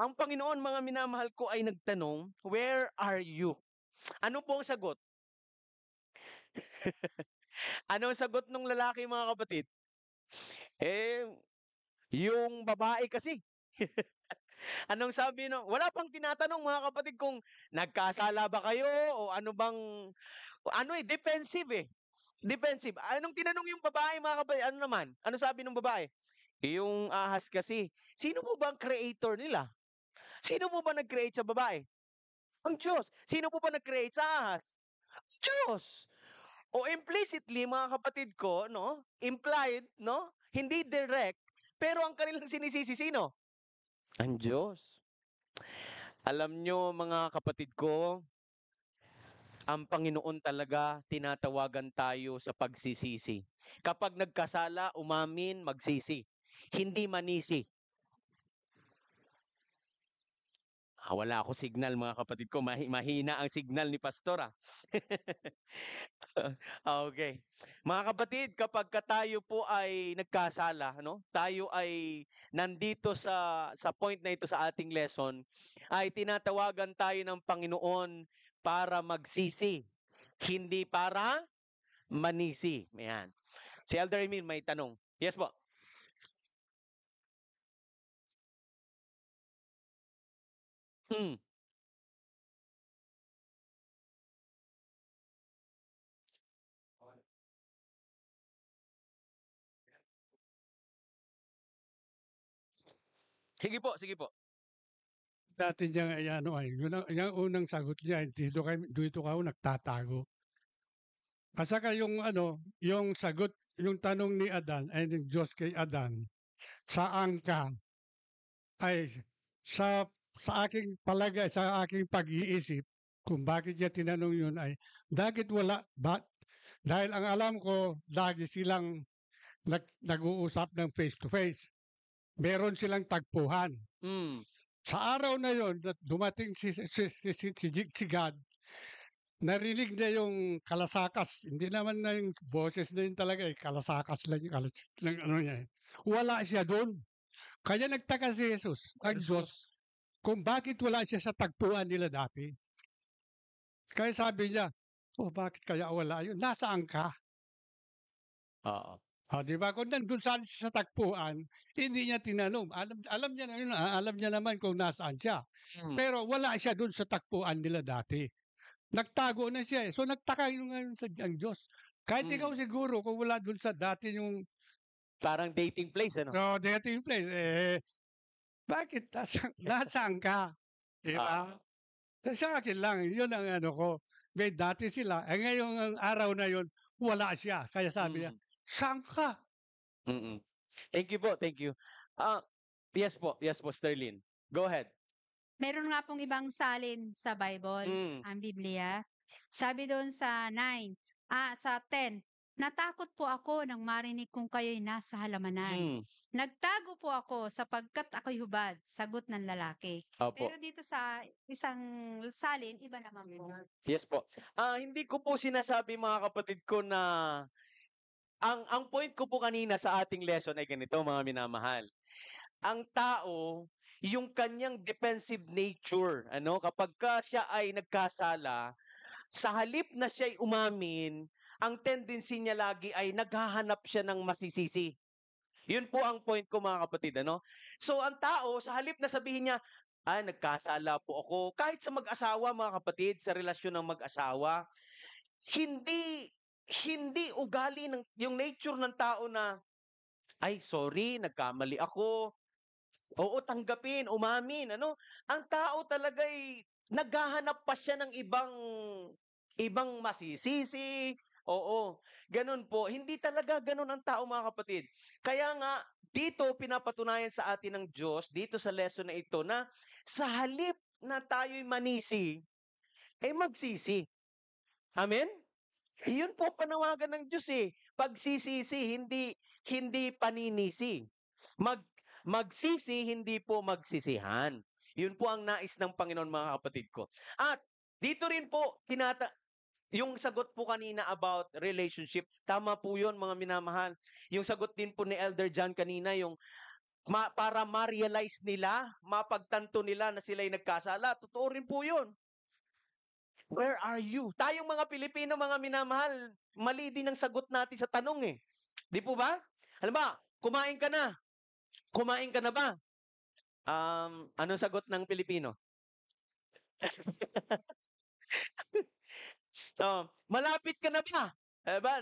Ang Panginoon, mga minamahal ko, ay nagtanong, "Where are you?" Ano po ang sagot? Ano ang sagot ng lalaki, mga kapatid? Yung babae kasi. Anong sabi wala pang tinatanong, mga kapatid, kung nagkasala ba kayo o defensive eh. Defensive. Anong tinanong yung babae, mga kapatid? Ano naman? Ano sabi ng babae? Yung ahas kasi. Sino po ba ang creator nila? Sino po ba nag-create sa babae? Ang Diyos. Sino po ba nag-create sa ahas? Ang Diyos. O implicitly, mga kapatid ko, no? Implied, no? Hindi direct, pero ang kanilang sinisisi sino? Ang Diyos. Alam nyo, mga kapatid ko, ang Panginoon talaga tinatawagan tayo sa pagsisisi. Kapag nagkasala, umamin, magsisi. Hindi manisi. Wala ako signal mga kapatid ko. Mahina ang signal ni Pastor ah. Okay. Mga kapatid, kapag tayo po ay nagkasala, no? Tayo ay nandito sa point na ito sa ating lesson, ay tinatawagan tayo ng Panginoon para magsisi, hindi para manisi. Ayan. Si Elder Emil may tanong. Yes po. Mm. Sige po, sige po. Dati niya ay ano ay, yung unang sagot niya, dito ka nagtatago. At saka yung ano, yung sagot, yung tanong ni Adan, ay ng Diyos kay Adan, saan ka? Ay, sa aking palagay, sa aking pag-iisip, kung bakit niya tinanong yun ay, dahil ang alam ko, lagi silang nag-uusap ng face-to-face. Meron silang tagpuhan. Mm. Sa araw na yon, dumating si God, narinig niya yung kalasakas. Hindi naman na yung boses na yun talaga, kalasakas lang yung ano niya. Wala siya doon. Kaya nagtaka si Jesus, ang Diyos, kung bakit wala siya sa tagpuan nila dati. Kaya sabi niya, bakit kaya wala yun? Nasaan ka? Oo. Di ba? Kung nandun saan siya sa tagpuan, hindi niya tinanong. Alam niya na yun, alam niya naman kung nasaan siya. Mm. Pero wala siya dun sa tagpuan nila dati. Nagtago na siya eh. So nagtaka yung ngayon sa ang Diyos. Kahit ikaw siguro, kung wala dun sa dati yung Parang dating place, ano? dating place, bakit nasaan ka? Di ba? Sa akin lang, yun ang ano ko. May dati sila, ngayong araw na yun, wala siya. Kaya sabi niya, saan ka? Mm-mm. Thank you po, thank you. Yes po, Sterling. Go ahead. Meron nga pong ibang salin sa Bible, ang Biblia. Sabi doon sa 10, natakot po ako nang marinig kong kayo'y nasa halamanan. Nagtago po ako sapagkat ako'y hubad, sagot ng lalaki. Opo. Pero dito sa isang salin, iba naman po. Yes po. Hindi ko po sinasabi mga kapatid ko na ang point ko po kanina sa ating lesson ay ganito mga minamahal. Ang tao, yung kanyang defensive nature, kapag siya ay nagkasala, sa halip na siya ay umamin, ang tendency niya lagi ay naghahanap siya ng masisisi. Yun po ang point ko mga kapatid, So ang tao, sa halip na sabihin niya, nagkasala po ako, kahit sa mag-asawa mga kapatid, sa relasyon ng mag-asawa, hindi ugali yung nature ng tao na, ay sorry, nagkamali ako. Oo, tanggapin, umamin, Ang tao talaga'y naghahanap pa siya ng ibang masisisi. Oo, ganun po. Hindi talaga ganun ang tao mga kapatid. Kaya nga, dito pinapatunayan sa atin ng Diyos, dito sa lesson na ito, na sa halip na tayo'y manisi, magsisi. Amen? Iyon po panawagan ng Diyos eh. Pagsisisi, hindi paninisi. Magsisi, hindi po magsisihan. Yun po ang nais ng Panginoon mga kapatid ko. At dito rin po, yung sagot po kanina about relationship, tama po yun mga minamahal. Yung sagot din po ni Elder John kanina, yung para ma-realize nila, mapagtanto nila na sila'y nagkasala, totoo rin po yun. Where are you? Tayong mga Pilipino, mga minamahal, mali din ang sagot natin sa tanong eh. Di po ba? Alam ba, kumain ka na. Kumain ka na ba? Anong sagot ng Pilipino? Malapit ka na ba? Diba?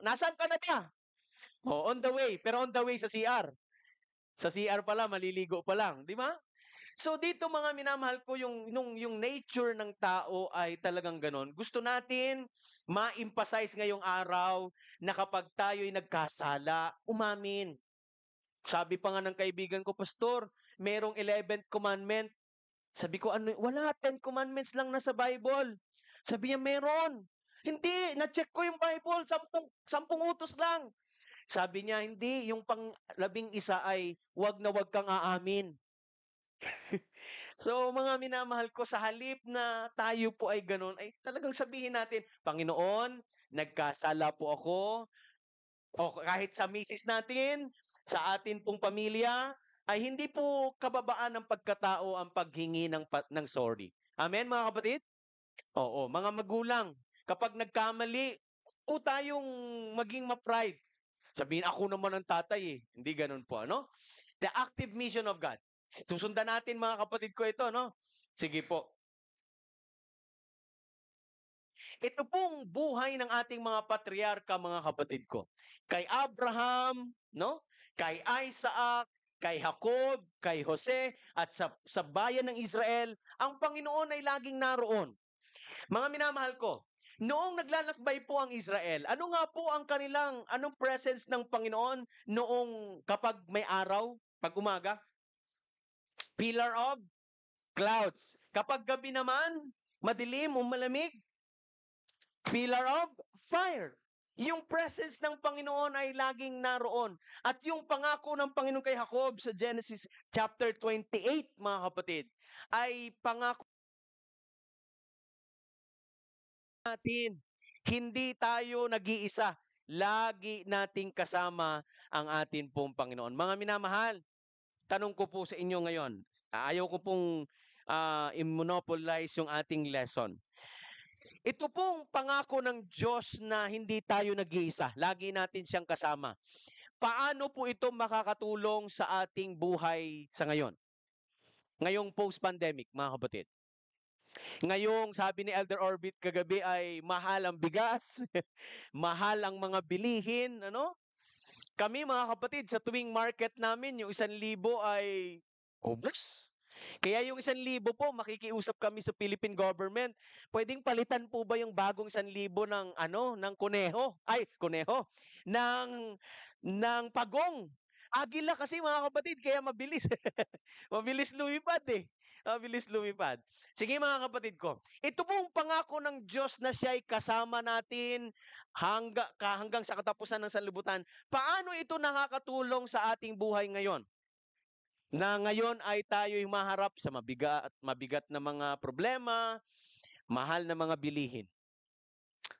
Nasaan ka na ba? On the way. Pero on the way sa CR. Sa CR pala, maliligo pa lang. Di ba? So dito mga minamahal ko, yung nature ng tao ay talagang ganon. Gusto natin ma-emphasize ngayong araw na kapag tayo'y nagkasala, umamin. Sabi pa nga ng kaibigan ko, Pastor, merong 11th commandment. Sabi ko, wala, 10 commandments lang nasa Bible. Sabi niya, meron. Hindi, na-check ko yung Bible, 10 utos lang. Sabi niya, hindi, yung pang-11 ay wag na wag kang aamin. So, mga minamahal ko, sa halip na tayo po ay gano'n, ay talagang sabihin natin, Panginoon, nagkasala po ako, o kahit sa misis natin, sa atin pong pamilya, ay hindi po kababaan ng pagkatao ang paghingi ng sorry. Amen, mga kapatid? Oo, mga magulang, kapag nagkamali, po tayong maging ma-pride. Sabihin, ako naman ang tatay eh. Hindi ganun po, ano? The active mission of God. Susundan natin, mga kapatid ko, ito, no? Sige po. Ito pong buhay ng ating mga patriarka, mga kapatid ko. Kay Abraham, no? Kay Isaac, kay Jacob, kay Jose, at sa bayan ng Israel, ang Panginoon ay laging naroon. Mga minamahal ko, noong naglalakbay po ang Israel, ano nga po ang anong presence ng Panginoon noong kapag may araw, pag umaga? Pillar of clouds. Kapag gabi naman, madilim o malamig, pillar of fire. Yung presence ng Panginoon ay laging naroon. At yung pangako ng Panginoon kay Jacob sa Genesis chapter 28, mga kapatid, ay pangako natin. Hindi tayo nag-iisa. Lagi nating kasama ang atin pong Panginoon. Mga minamahal, tanong ko po sa inyo ngayon. Ayaw ko pong i-monopolize yung ating lesson. Ito pong pangako ng Diyos na hindi tayo nag-iisa. Lagi natin siyang kasama. Paano po ito makakatulong sa ating buhay sa ngayon? Ngayong post-pandemic, mga kapatid. Ngayong sabi ni Elder Orbit kagabi ay mahal ang bigas, mahal ang mga bilihin, ano? Kami mga kapatid, sa tuwing market namin, yung 1,000 ay ubos. Kaya yung 1,000 po, makikiusap kami sa Philippine government. Pwedeng palitan po ba yung bagong 1,000 ng kuneho? Ay, kuneho. Ng pagong. Agila kasi mga kapatid, kaya mabilis. Mabilis lumipad eh. Mabilis lumipad. Sige mga kapatid ko, ito pong pangako ng Diyos na siya ay kasama natin hanggang sa katapusan ng sanlibutan. Paano ito nakakatulong sa ating buhay ngayon? Na ngayon ay tayo'y maharap sa mabigat na mga problema, mahal na mga bilihin.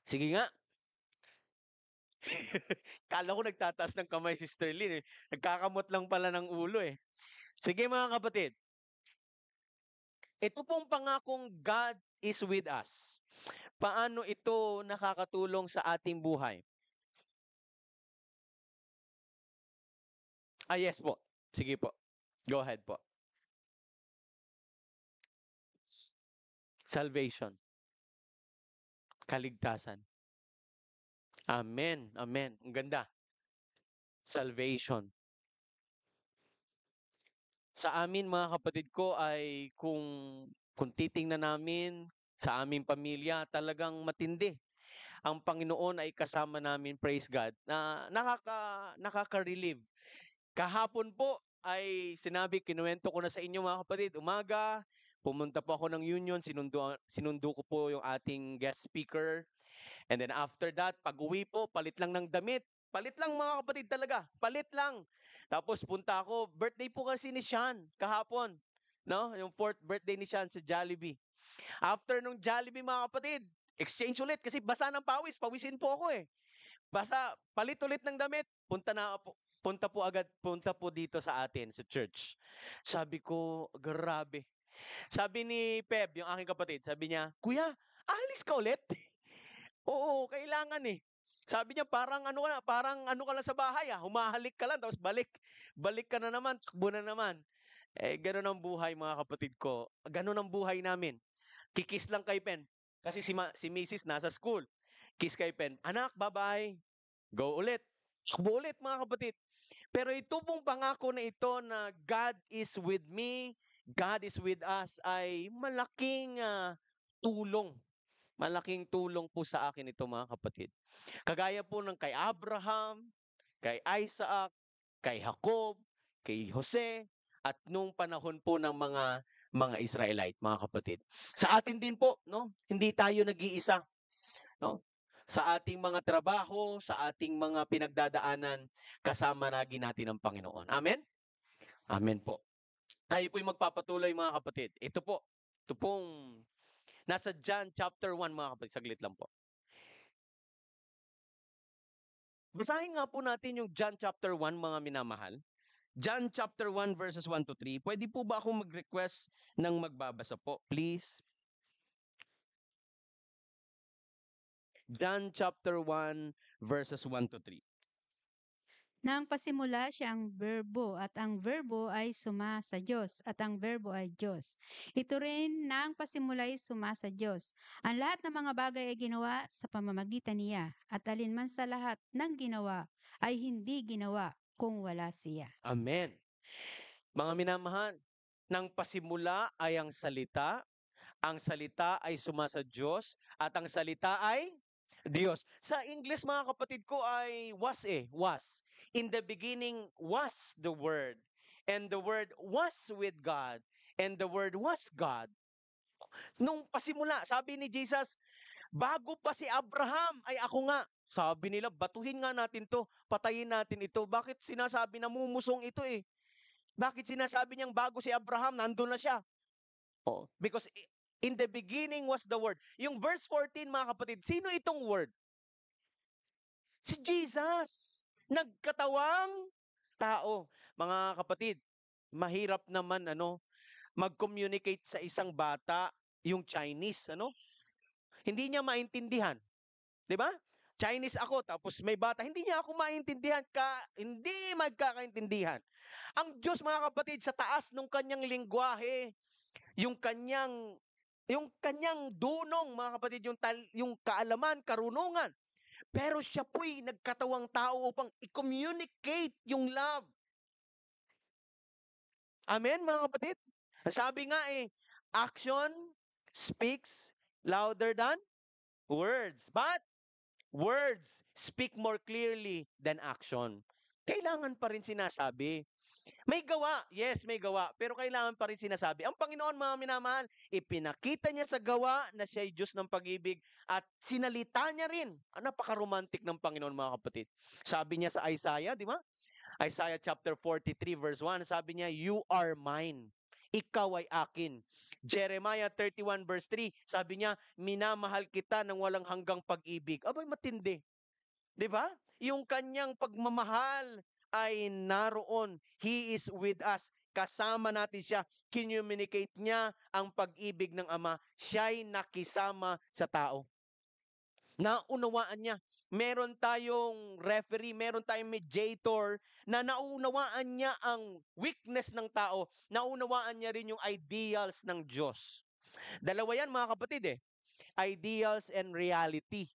Sige nga. Kala ko nagtataas ng kamay si Sterling eh. Nagkakamot lang pala ng ulo eh. Sige mga kapatid. Ito pong pangakong God is with us. Paano ito nakakatulong sa ating buhay? Yes po. Sige po. Go ahead po. Salvation. Kaligtasan. Amen. Amen. Ang ganda. Salvation. Sa amin mga kapatid ko ay kung titingnan namin sa aming pamilya, talagang matindi. Ang Panginoon ay kasama namin, praise God, na nakaka-relieve. Kahapon po ay kinuwento ko na sa inyo mga kapatid, umaga, pumunta po ako ng union, sinundo ko po yung ating guest speaker. And then after that, pag-uwi po, palit lang ng damit. Palit lang mga kapatid talaga, palit lang. Tapos punta ako, birthday po kasi ni Sean kahapon. No? Yung 4th birthday ni Sean sa Jollibee. After nung Jollibee mga kapatid, exchange ulit kasi basa ng pawis, pawisin po ako eh. Basta, palit ulit ng damit, punta po dito sa atin, sa church. Sabi ko, grabe. Sabi ni Peb, yung aking kapatid, sabi niya, Kuya, alis ka ulit? Oo, kailangan eh. Sabi niya, parang ano ka lang sa bahay humahalik ka lang, tapos balik ka na naman, takbo na naman. Ganun ang buhay mga kapatid ko. Ganun ang buhay namin. Kikis lang kay Pen. Kasi si Mrs. nasa school. Kiss kay Pen. Anak, bye-bye. Go ulit. Takbo ulit mga kapatid. Pero ito pong pangako na ito na God is with me, God is with us ay malaking tulong. Malaking tulong po sa akin ito mga kapatid. Kagaya po ng kay Abraham, kay Isaac, kay Jacob, kay Jose, at nung panahon po ng mga Israelite, mga kapatid. Sa atin din po, no? Hindi tayo nag-iisa, no? Sa ating mga trabaho, sa ating mga pinagdadaanan, kasama lagi natin ang Panginoon. Amen? Amen po. Tayo po'y magpapatuloy mga kapatid. Ito pong nasa John chapter 1 mga kapatid. Saglit lang po. Basahin nga po natin yung John chapter 1 mga minamahal. John chapter 1 verses 1 to 3. Pwede po ba akong mag-request ng magbabasa po? Please. John chapter 1 verses 1 to 3. Nang pasimula siya ang verbo at ang verbo ay suma sa Diyos at ang verbo ay Diyos. Ito rin nang pasimula ay suma sa Diyos. Ang lahat ng mga bagay ay ginawa sa pamamagitan niya at alinman sa lahat ng ginawa ay hindi ginawa kung wala siya. Amen. Mga minamahal, nang pasimula ay ang salita ay suma sa Diyos, at ang salita ay Diyos. Sa English mga kapatid ko ay was. In the beginning was the Word, and the Word was with God, and the Word was God. Nung pasimula, sabi ni Jesus, bago pa si Abraham, ay ako nga. Sabi nila, batuhin nga natin to, patayin natin ito. Bakit sinasabi na mumusong ito eh? Bakit sinasabi niyang bago si Abraham, nandun na siya? Oh, because in the beginning was the Word. Yung verse 14 mga kapatid, sino itong Word? Si Jesus. Nagkatawang tao. Mga kapatid, mahirap naman mag-communicate sa isang bata yung Chinese, Hindi niya maintindihan. 'Di ba? Chinese ako tapos may bata, hindi niya ako maintindihan, hindi magkakaintindihan. Ang Diyos mga kapatid sa taas ng kanyang lengguwahe, yung kanyang dunong mga kapatid, yung kaalaman, karunungan. Pero siya po'y nagkatawang tao upang i-communicate yung love. Amen mga kapatid? Sabi nga action speaks louder than words. But words speak more clearly than action. Kailangan pa rin sinasabi. May gawa, yes, may gawa, pero kailangan pa rin sinasabi. Ang Panginoon, mga minamahal, ipinakita niya sa gawa na siya ay Diyos ng pag-ibig at sinalita niya rin. Napaka-romantic ng Panginoon, mga kapatid. Sabi niya sa Isaiah, di ba? Isaiah chapter 43 verse 1, sabi niya, "You are mine." Ikaw ay akin. Jeremiah 31 verse 3, sabi niya, "Minamahal kita ng walang hanggang pag-ibig." Abay, matindi. 'Di ba? Yung kanyang pagmamahal ay naroon. He is with us. Kasama natin siya. Communicate niya ang pag-ibig ng Ama. Siya'y nakisama sa tao. Naunawaan niya. Meron tayong referee, meron tayong mediator na naunawaan niya ang weakness ng tao. Naunawaan niya rin yung ideals ng Diyos. Dalawa yan mga kapatid Ideals and reality.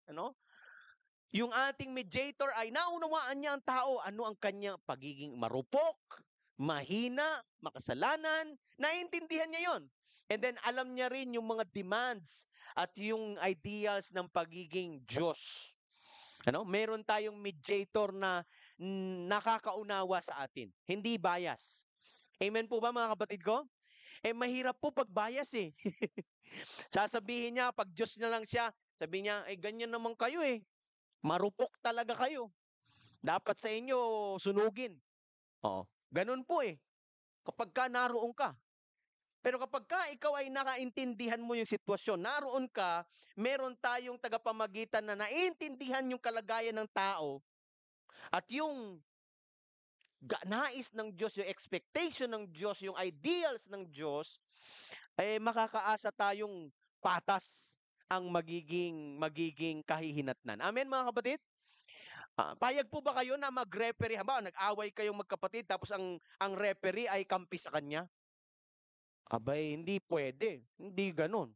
Yung ating mediator ay naunawaan niya ang tao. Ano ang kanyang pagiging marupok, mahina, makasalanan. Naiintindihan niya yon. And then alam niya rin yung mga demands at yung ideals ng pagiging Diyos. Meron tayong mediator na nakakaunawa sa atin. Hindi bias. Amen po ba mga kapatid ko? Mahirap po pag bias Sasabihin niya, pag Diyos na lang siya, sabihin niya, ganyan naman kayo Marupok talaga kayo. Dapat sa inyo sunugin. Oo. Ganun po kapag ka naroon ka. Pero kapag ka ikaw ay nakaintindihan mo yung sitwasyon, naroon ka, meron tayong tagapamagitan na naiintindihan yung kalagayan ng tao at yung nais ng Diyos, yung expectation ng Diyos, yung ideals ng Diyos, makakaasa tayong patas ang magiging kahihinatnan. Amen mga kapatid? Payag po ba kayo na mag-referee? Halimbawa, nag-away kayong magkapatid tapos ang referee ay kampi sa kanya? Abay, hindi pwede. Hindi ganun.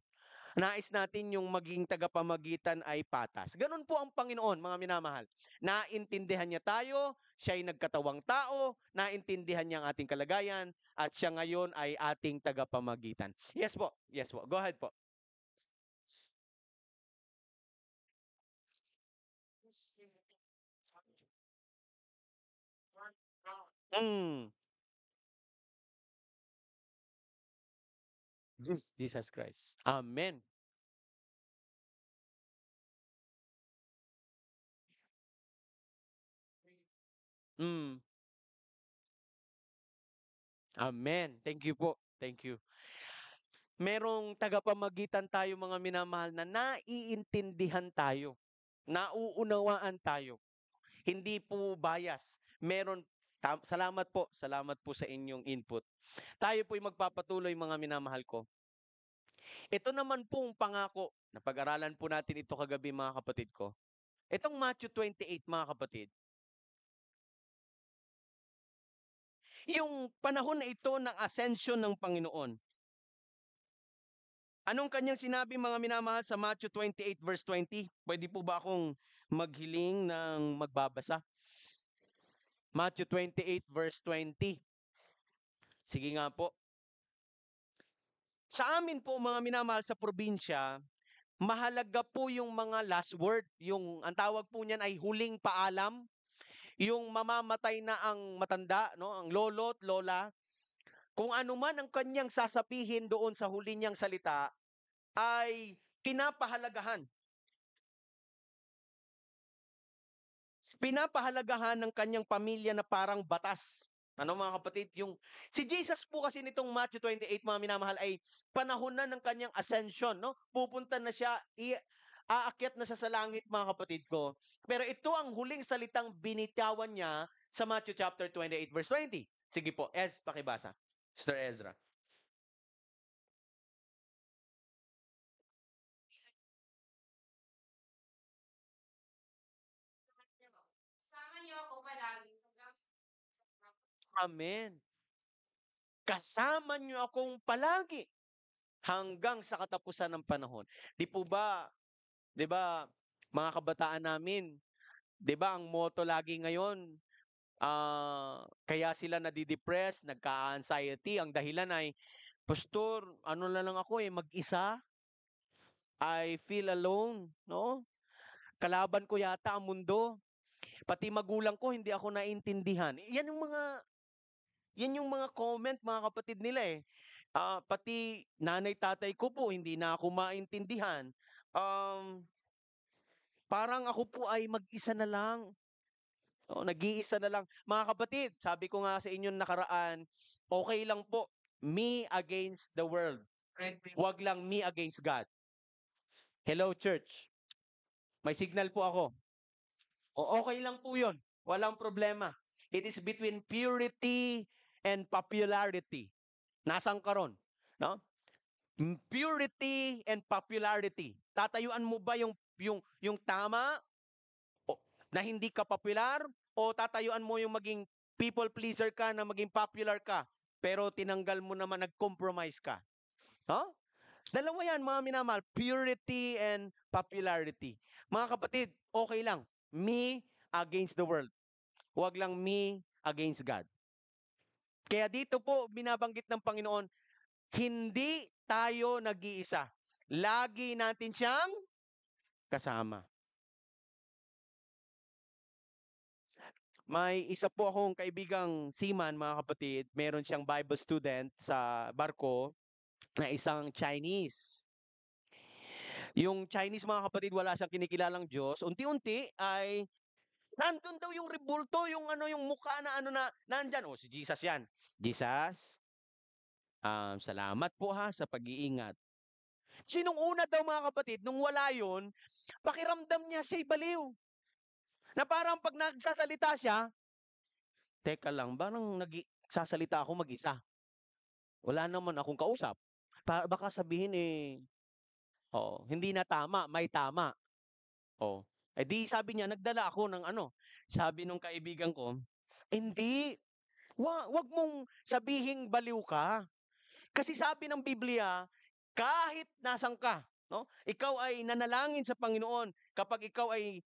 Nais natin yung maging tagapamagitan ay patas. Ganun po ang Panginoon, mga minamahal. Naintindihan niya tayo, siya ay nagkatawang tao, naintindihan niya ang ating kalagayan, at siya ngayon ay ating tagapamagitan. Yes po. Go ahead po. Jesus Christ. Amen. Amen. Thank you po. Thank you. Merong tagapamagitan tayo mga minamahal na naiintindihan tayo. Nauunawaan tayo. Hindi po bias. Salamat po. Salamat po sa inyong input. Tayo po'y magpapatuloy mga minamahal ko. Ito naman pong pangako na pag-aralan po natin ito kagabi mga kapatid ko. Itong Matthew 28 mga kapatid. Yung panahon na ito ng ascension ng Panginoon. Anong kanyang sinabi mga minamahal sa Matthew 28 verse 20? Pwede po ba akong maghiling ng magbabasa? Matthew 28 verse 20. Sige nga po. Sa amin po mga minamahal sa probinsya, mahalaga po yung mga last word. Ang tawag po niyan ay huling paalam. Yung mamamatay na ang matanda, no, ang lolo't lola, kung ano man ang kanyang sasabihin doon sa huli niyang salita, ay pinapahalagahan. Pinapahalagahan ng kanyang pamilya na parang batas. Ano mga kapatid? Si Jesus po kasi nitong Matthew 28 mga minamahal ay panahon na ng kanyang ascension. No? Pupunta na siya, aakyat na siya sa langit mga kapatid ko. Pero ito ang huling salitang binitawan niya sa Matthew chapter 28 verse 20. Sige po, pakibasa. Sister Ezra. Sama niyo ako palagi. Amen. Kasama niyo akong palagi hanggang sa katapusan ng panahon. Di ba, mga kabataan namin, di ba ang motto lagi ngayon, kaya sila nadidepress, nagka-anxiety, ang dahilan ay, Pastor, ano na lang ako mag-isa, I feel alone, no? Kalaban ko yata ang mundo. Pati magulang ko, hindi ako naintindihan. Yan yung mga comment, mga kapatid nila eh. Pati nanay tatay ko po, hindi na ako maintindihan. Parang ako po ay mag-isa na lang. Nag-iisa na lang. Mga kapatid, sabi ko nga sa inyo nakaraan, okay lang po. Me against the world. Huwag lang me against God. Hello, church. May signal po ako. Okay lang po yun. Walang problema. It is between purity and popularity. Nasaan ka ron? No? Purity and popularity. Tatayuan mo ba yung tama na hindi ka popular o tatayuan mo yung maging people pleaser ka na maging popular ka pero tinanggal mo naman, nag-compromise ka? Huh? Dalawa yan mga minamahal, purity and popularity. Mga kapatid, okay lang. Me against the world. Huwag lang me against God. Kaya dito po binabanggit ng Panginoon, hindi tayo nag-iisa. Lagi natin siyang kasama. May isa po akong kaibigang seaman, mga kapatid. Meron siyang Bible student sa barko na isang Chinese. Yung Chinese, mga kapatid, wala siyang kinikilalang Diyos. Unti-unti ay nandun daw yung rebulto, yung mukha na nandyan. Si Jesus yan. Jesus, salamat po sa pag-iingat. Sinong una daw, mga kapatid, nung wala yun, pakiramdam niya siya'y baliw. Na parang pag nagsasalita siya, teka lang, parang nagsasalita ako mag-isa. Wala naman akong kausap. Baka sabihin hindi na tama, may tama. Di sabi niya, nagdala ako ng Sabi nung kaibigan ko, hindi, wag mong sabihing baliw ka. Kasi sabi ng Biblia, kahit nasan ka, no? Ikaw ay nanalangin sa Panginoon, kapag ikaw ay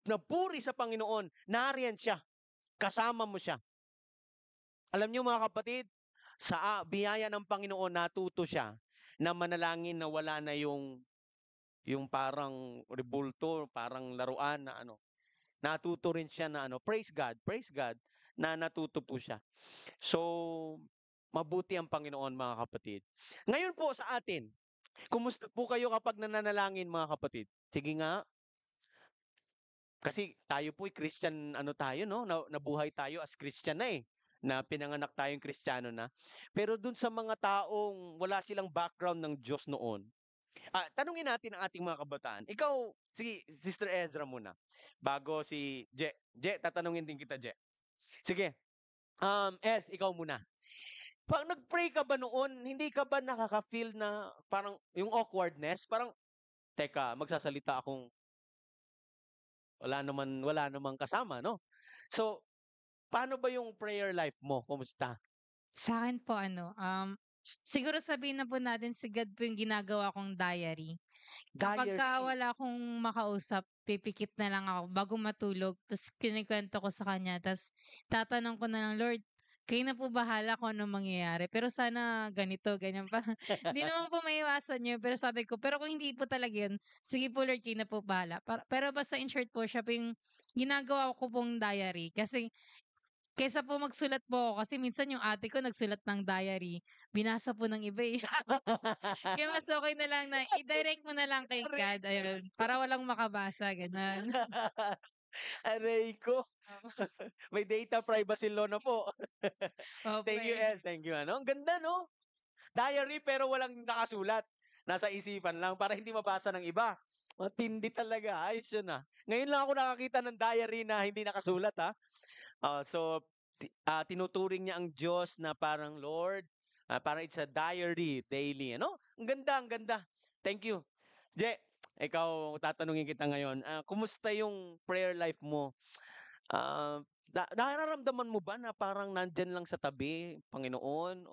nagpuri sa Panginoon, nariyan siya, kasama mo siya. Alam niyo mga kapatid, sa biyaya ng Panginoon, natuto siya na manalangin na wala na yung parang rebulto, parang laruan na Natuto rin siya na praise God, na natuto po siya. So, mabuti ang Panginoon mga kapatid. Ngayon po sa atin, kumusta po kayo kapag nananalangin mga kapatid? Sige nga. Kasi tayo po Christian tayo, no? Nabuhay tayo as Christian na eh. na pinanganak tayong Kristiyano na. Pero dun sa mga taong wala silang background ng Diyos noon, tanungin natin ang ating mga kabataan. Ikaw, si Sister Ezra muna. Bago si Je. Je, tatanungin din kita, Je. Sige. Ez, ikaw muna. Pag nag-pray ka ba noon, hindi ka ba nakaka-feel na parang yung awkwardness? Parang, teka, magsasalita akong wala naman kasama, no? So, paano ba yung prayer life mo? Kumusta? Sa akin po ano, siguro sabihin na po natin si God po yung ginagawa kong diary. Kapagka Diary. wala akong makausap, pipikit na lang ako bago matulog, ta's kinukuwento ko sa kanya, ta's tatanong ko na lang, "Lord, kayo na po bahala kung anong mangyayari, pero sana ganito, ganyan." Parang hindi naman po maiiwasan yun, pero sabi ko, pero kung hindi po talaga yun, sige po Lord, kayo na po bahala. Pero basta in short po, siya po yung ginagawa ko pong diary. Kasi kaysa po magsulat po ako, kasi minsan yung ate ko nagsulat ng diary, binasa po ng iba, eh. Kaya mas okey na lang na i-direct mo na lang kay God, ayun, para walang makabasa, gano'n. Aray ko. Oo, May data privacy law na po. opo, Thank you, eh. Ez. Thank you. Ano? Ang ganda, no? Diary pero walang nakasulat. Nasa isipan lang para hindi mabasa ng iba. Matindi talaga. Ayos yun ah. Ngayon lang ako nakakita ng diary na hindi nakasulat ah. So, tinuturing niya ang Diyos na parang Lord, parang it's a diary daily. Ano? Ang ganda, ang ganda. Thank you. Je, ikaw, tatanungin kita ngayon. Kumusta yung prayer life mo? Nararamdaman mo ba na parang nandyan lang sa tabi, Panginoon?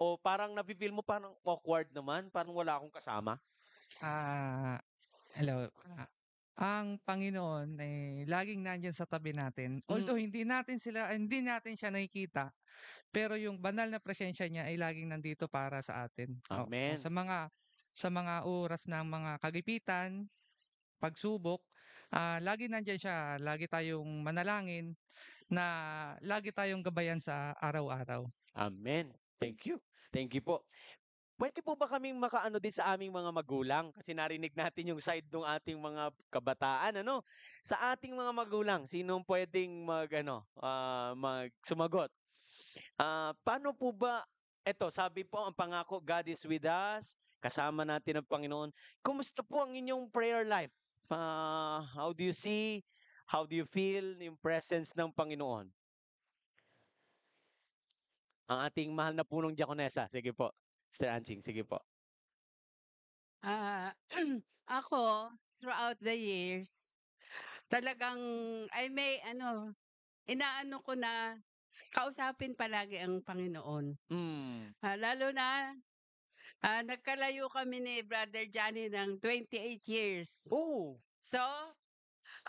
O parang nafe-feel mo parang awkward naman, parang wala akong kasama? Ah, hello. Ang Panginoon ay laging nandiyan sa tabi natin. Mm, Although hindi natin siya nakikita, pero yung banal na presensya niya ay laging nandito para sa atin. Oo, amen. sa mga oras ng mga kagipitan, pagsubok, lagi nandiyan siya. Lagi tayong manalangin na lagi tayong gabayan sa araw-araw. Amen. Thank you. Thank you po. Puwede po ba kaming makaano din sa aming mga magulang? Kasi narinig natin yung side ng ating mga kabataan, ano? Sa ating mga magulang, sinong puwedeng sumagot? Paano po ba eto, sabi po ang pangako, God is with us, kasama natin ang Panginoon. Kumusta po ang inyong prayer life? How do you see, how do you feel yung presence ng Panginoon? Ang ating mahal na punong diakonesa, sige po. Sister Anching, sige po. Ah, ako, throughout the years, talagang ay may ano, inaano ko na kausapin palagi ang Panginoon. Hmm. Lalo na, nagkalayo kami ni Brother Johnny ng 28 years. Oh! So,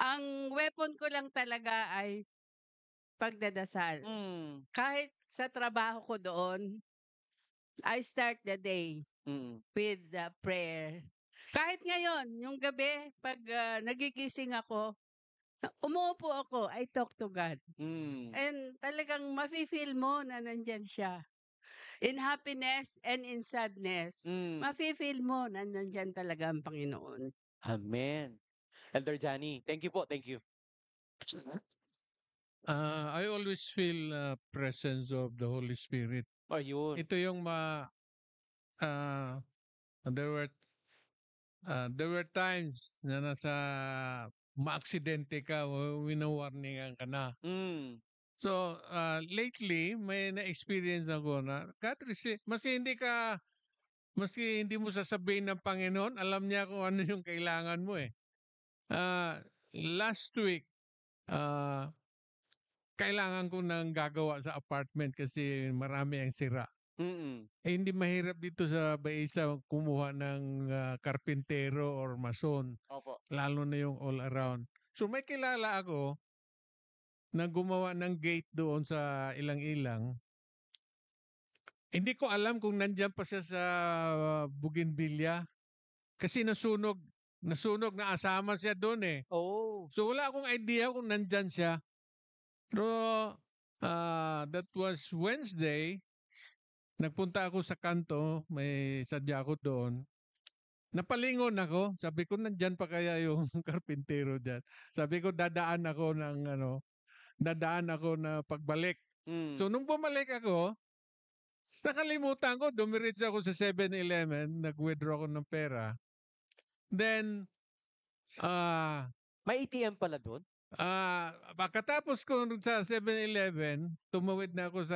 ang weapon ko lang talaga ay pagdadasal. Hmm. Kahit sa trabaho ko doon, I start the day Mm. with the prayer. Kahit ngayon, yung gabi, pag nagigising ako, umuupo ako, I talk to God. Hmm. And talagang mafe-feel mo na nandyan siya. In happiness and in sadness, Hmm. mafe-feel mo na nandyan talaga ang Panginoon. Amen. Elder Johnny, thank you po, thank you. I always feel presence of the Holy Spirit. Ayun. Ito yung uh, there were there were times na nasa maaksidente ka o wino-warningan ka na. Hmm. So, lately, may na-experience ako na, maski hindi mo sasabihin ng Panginoon, alam niya kung ano yung kailangan mo eh. Last week, kailangan ko nang gagawa sa apartment kasi marami ang sira. Mm. Hindi mahirap dito sa Baisa kumuha ng karpintero or mason, Opo. lalo na yung all around. So may kilala ako na gumawa ng gate doon sa ilang-ilang. Hindi ko alam kung nandiyan pa siya sa Bougainvillea kasi nasunog na asama siya doon eh. Oh. So wala akong idea kung nandyan siya. Pero that was Wednesday. Nagpunta ako sa kanto, may sadya ako doon. Napalingon ako. Sabi ko, nandyan pa kaya yung karpintero dyan. Sabi ko, dadaan ako na pagbalik. Mm. So, nung bumalik ako, nakalimutan ko, dumiretso ako sa 7-Eleven, nag-withdraw ako ng pera. Then, May ATM pala doon? pagkatapos ko sa 7-Eleven, tumawid na ako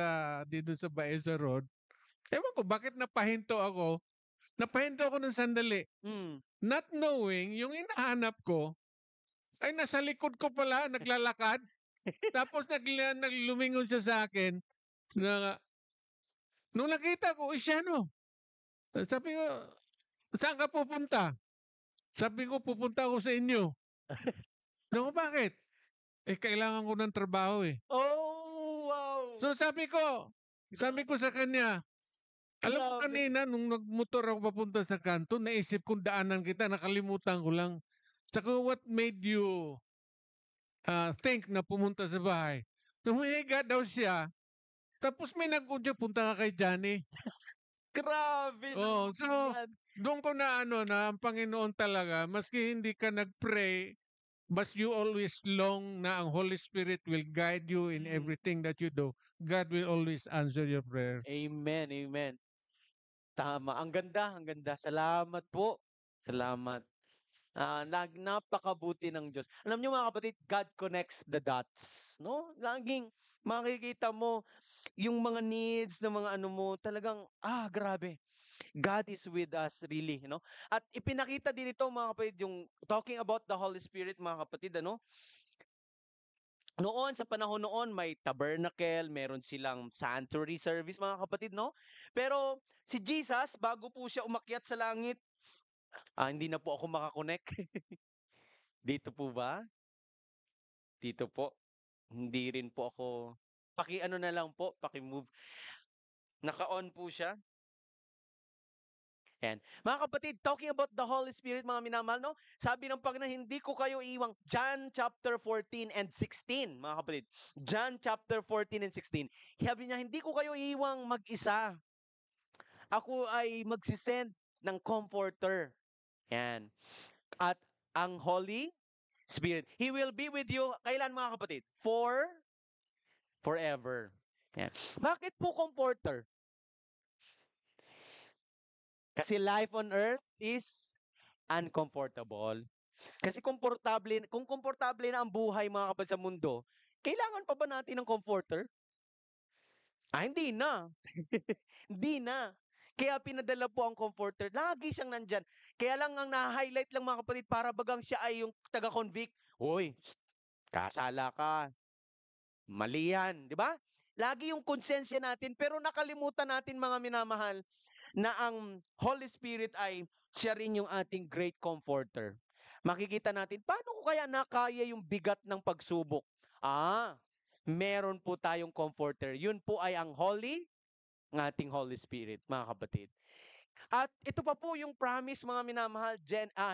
dito sa Baeza Road. Ewan ko, bakit napahinto ako? Napahinto ako ng sandali. Mm. Not knowing, yung hinahanap ko, ay nasa likod ko pala, naglalakad. Tapos naglumingon siya sa akin na nung nakita ko, siya no. Sabi ko, saan ka pupunta? Sabi ko, pupunta ako sa inyo. Naku, bakit? Kailangan ko ng trabaho eh. Oh, wow! So sabi ko sa kanya, alam mo Grabe. kanina nung nagmotor ako papunta sa kanto, naisip kong daanan kita, nakalimutan ko lang. Saka what made you think na pumunta sa bahay? Humihiga daw siya, tapos may nag-udya, punta ka kay Johnny. Grabe Oh, naman so yan. doon ko na na ang Panginoon talaga, maski hindi ka nag-pray, but you always long na ang Holy Spirit will guide you in everything that you do. God will always answer your prayer. Amen, amen. Tama. Ang ganda, ang ganda. Salamat po. Salamat. Napakabuti ng Diyos. Alam niyo mga kapatid, God connects the dots. No? Laging makikita mo yung mga needs ng mga ano mo, talagang, grabe. God is with us really, you know? At ipinakita din ito mga kapatid, yung talking about the Holy Spirit mga kapatid, ano? Noon, sa panahon noon, may tabernacle, meron silang sanctuary service, mga kapatid, no? Pero si Jesus, bago po siya umakyat sa langit, hindi na po ako makakonect. Dito po ba? Dito po. Hindi rin po ako, paki-ano na lang po, paki-move. Naka-on po siya. Yan. Mga kapatid, talking about the Holy Spirit, mga minamahal, no? Sabi ng Panginoon, hindi ko kayo iwang. John chapter 14 and 16, mga kapatid. John chapter 14 and 16. Sabi niya, hindi ko kayo iwang mag-isa. Ako ay magsisend ng comforter. Yan. At ang Holy Spirit. He will be with you, kailan mga kapatid? Forever. Yan. Bakit po comforter? Kasi life on earth is uncomfortable. Kasi kung komportable na ang buhay mga kapatid sa mundo, kailangan pa ba natin ng comforter? Hindi na. Hindi na. Kaya pinadala po ang comforter. Lagi siyang nandyan. Kaya lang ang na-highlight lang mga kapatid, para bagang siya ay yung taga-convict. Hoy, kasala ka. Mali yan. Di ba? Lagi yung konsensya natin, pero nakalimutan natin mga minamahal, na ang Holy Spirit ay siya rin yung ating great comforter. Makikita natin, paano ko kaya nakaya yung bigat ng pagsubok? Meron po tayong comforter. Yun po ay ang ng ating Holy Spirit, mga kapatid. At ito pa po yung promise, mga minamahal,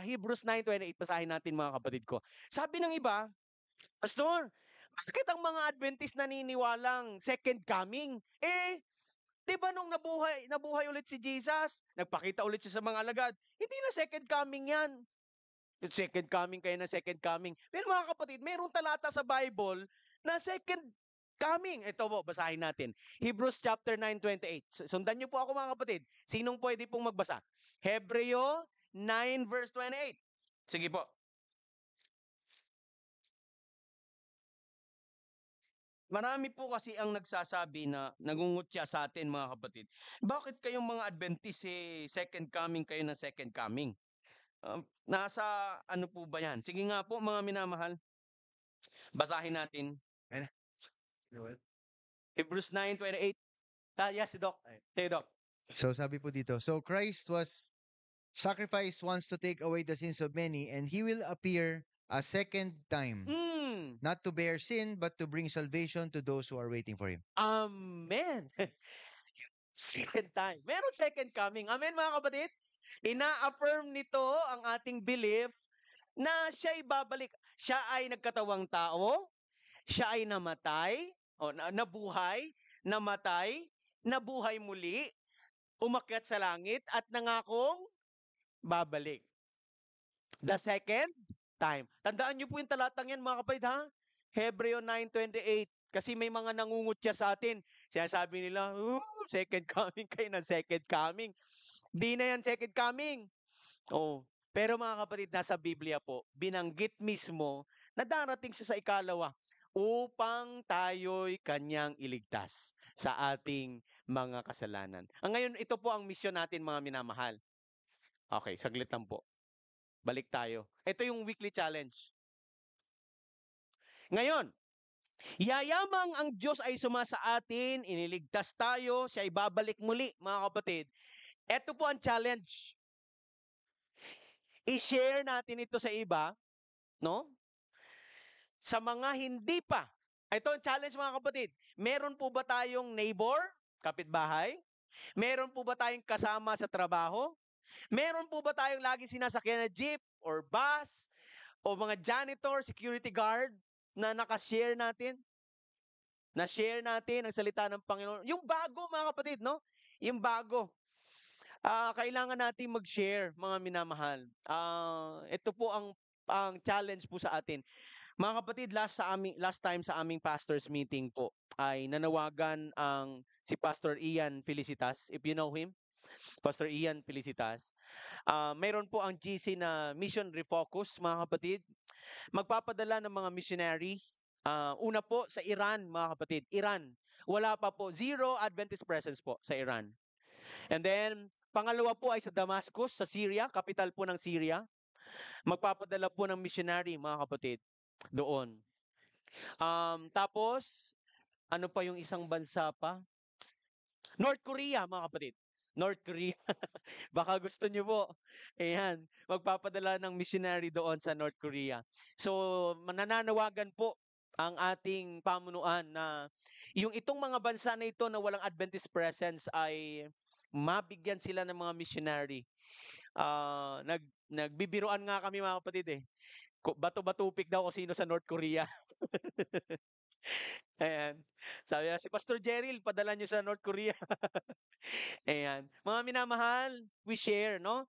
Hebrews 9:28, basahin natin mga kapatid ko. Sabi ng iba, Pastor, bakit ang mga Adventist naniniwalang second coming? Diba nung nabuhay ulit si Jesus, nagpakita ulit siya sa mga alagad, hindi na second coming yan. Second coming kayo na second coming. Pero mga kapatid, mayroong talata sa Bible na second coming. Ito po, basahin natin. Hebrews chapter 9:28. Sundan niyo po ako mga kapatid. Sinong pwede pong magbasa? Hebreo 9 verse 28. Sige po. Marami po kasi ang nagsasabi na nangungutya sa atin mga kapatid. Bakit kayong mga Adventist second coming kayo na second coming? Nasa ano po ba yan? Sige nga po mga minamahal. Basahin natin. Hebrews 9:28. Yes, si Doc. Hey, Doc. So sabi po dito, so Christ was sacrificed once to take away the sins of many, and he will appear a second time, not to bear sin, but to bring salvation to those who are waiting for him. Amen. Second time. Meron second coming. Amen mga kapatid? Ina-affirm nito ang ating belief na siya'y babalik. Siya ay nagkatawang tao, siya ay namatay, nabuhay, namatay, nabuhay muli, umakyat sa langit, at nangakong babalik. The second time. Tandaan niyo po yung talatang yan mga kapatid, ha? Hebreo 9:28. Kasi may mga nangungutya sa atin. Sinasabi nila, second coming kayo ng second coming. Di na yan second coming. Oh. Pero mga kapatid, nasa Biblia po, binanggit mismo na darating siya sa ikalawa upang tayo'y kanyang iligtas sa ating mga kasalanan. Ngayon, ito po ang misyon natin, mga minamahal. Okay, saglit lang po. Balik tayo. Ito yung weekly challenge. Ngayon, yayamang ang Diyos ay sumasa atin, iniligtas tayo, siya ay babalik muli, mga kapatid. Ito po ang challenge. I-share natin ito sa iba, no? Sa mga hindi pa. Ito ang challenge, mga kapatid. Meron po ba tayong neighbor, kapitbahay? Meron po ba tayong kasama sa trabaho? Meron po ba tayong lagi sinasakyan na jeep or bus o mga janitor, security guard na nakashare natin? Na-share natin ang salita ng Panginoon. Yung bago, mga kapatid, no? Yung bago. Kailangan natin mag-share, mga minamahal. Ito po ang challenge po sa atin. Mga kapatid, last time sa aming pastors meeting po ay nanawagan si Pastor Ian Felicitas, if you know him, Pastor Ian Felicitas. Mayroon po ang GC na Mission Refocus, mga kapatid. Magpapadala ng mga missionary. Una po sa Iran, mga kapatid. Iran. Wala pa po. Zero Adventist presence po sa Iran. And then, pangalawa po ay sa Damascus, sa Syria, kapital po ng Syria. Magpapadala po ng missionary, mga kapatid, doon. Tapos, ano pa yung isang bansa pa? North Korea, mga kapatid. North Korea. Baka gusto nyo po. Ayan, magpapadala ng missionary doon sa North Korea. So, manananawagan po ang ating pamunuan na yung itong mga bansa na ito na walang Adventist presence ay mabigyan sila ng mga missionary. Nagbibiruan nga kami, mga kapatid eh. Bato-batupik daw kung sino sa North Korea. Ayan. Sabi na, si Pastor Jeril, padala nyo sa North Korea. Ayan. Mga minamahal, we share, no?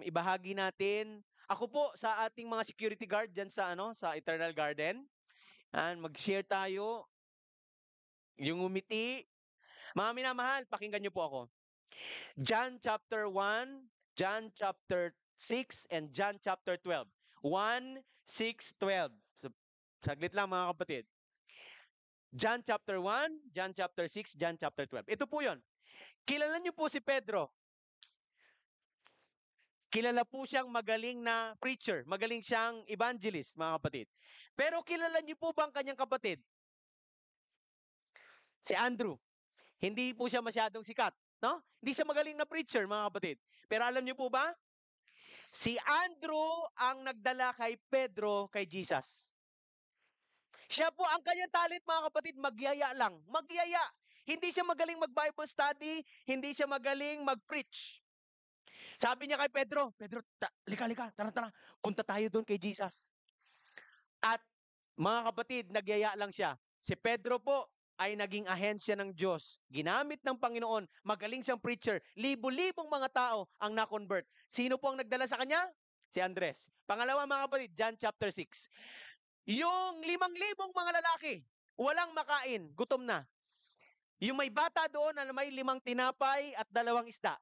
Ibahagi natin. Ako po, sa ating mga security guard dyan sa Eternal Garden, mag-share tayo. Yung umiti. Mga minamahal, pakinggan nyo po ako. John chapter 1, John chapter 6, and John chapter 12. 1, 6, 12. Saglit lang, mga kapatid. John chapter 1, John chapter 6, John chapter 12. Ito po yon. Kilala niyo po si Pedro. Kilala po siyang magaling na preacher. Magaling siyang evangelist, mga kapatid. Pero kilala niyo po ba ang kanyang kapatid? Si Andrew. Hindi po siya masyadong sikat, no? Hindi siya magaling na preacher, mga kapatid. Pero alam niyo po ba? Si Andrew ang nagdala kay Pedro kay Jesus. Siya po ang kanyang talent, mga kapatid, magyaya lang. Magyaya. Hindi siya magaling mag-Bible study, hindi siya magaling mag-preach. Sabi niya kay Pedro, lika, tara, punta tayo doon kay Jesus. At mga kapatid, nagyaya lang siya. Si Pedro po ay naging ahensya ng Diyos. Ginamit ng Panginoon, magaling siyang preacher. Libo-libong mga tao ang na-convert. Sino po ang nagdala sa kanya? Si Andres. Pangalawa, mga kapatid, John chapter 6. Yung 5,000 mga lalaki, walang makain, gutom na. Yung may bata doon na may 5 tinapay at 2 isda.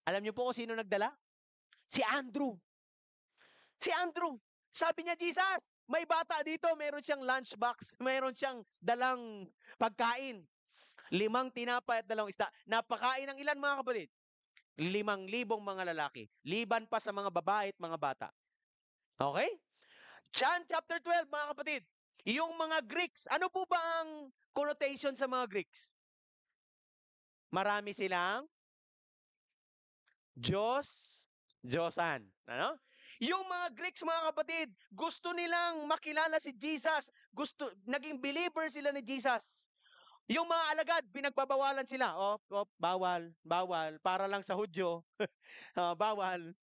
Alam niyo po kung sino nagdala? Si Andrew. Si Andrew. Sabi niya, Jesus, may bata dito, meron siyang lunchbox, meron siyang dalang pagkain. 5 tinapay at 2 isda. Napakain ng ilan, mga kapatid? 5,000 mga lalaki. Liban pa sa mga babae at mga bata. Okay? John chapter 12, mga kapatid. Yung mga Greeks, ano po ba ang connotation sa mga Greeks? Marami silang Diyosan. Ano? Yung mga Greeks, mga kapatid, gusto nilang makilala si Jesus. Naging believer sila ni Jesus. Yung mga alagad, pinagbabawalan sila. Bawal. Para lang sa Hudyo. Bawal.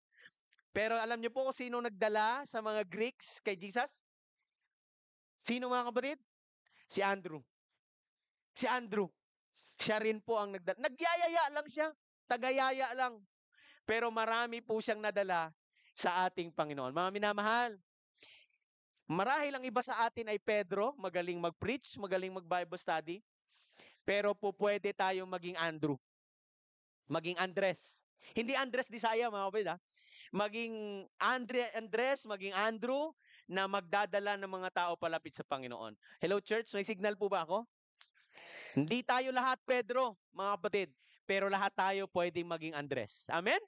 Pero alam niyo po kung sino nagdala sa mga Greeks kay Jesus? Sino, mga kapatid? Si Andrew. Si Andrew. Siya rin po ang nagdala. Nagyayaya lang siya. Tagayaya lang. Pero marami po siyang nadala sa ating Panginoon. Mga minamahal, Marahil ang iba sa atin ay Pedro, magaling mag-preach, magaling mag-Bible study, pero po pwede tayong maging Andrew, maging Andres. Hindi Andres Disaya, mga kapatid, ha? Maging Andres, maging Andrew, na magdadala ng mga tao palapit sa Panginoon. Hello, church? May signal po ba ako? Hindi tayo lahat Pedro, mga kapatid, pero lahat tayo pwedeng maging Andres. Amen?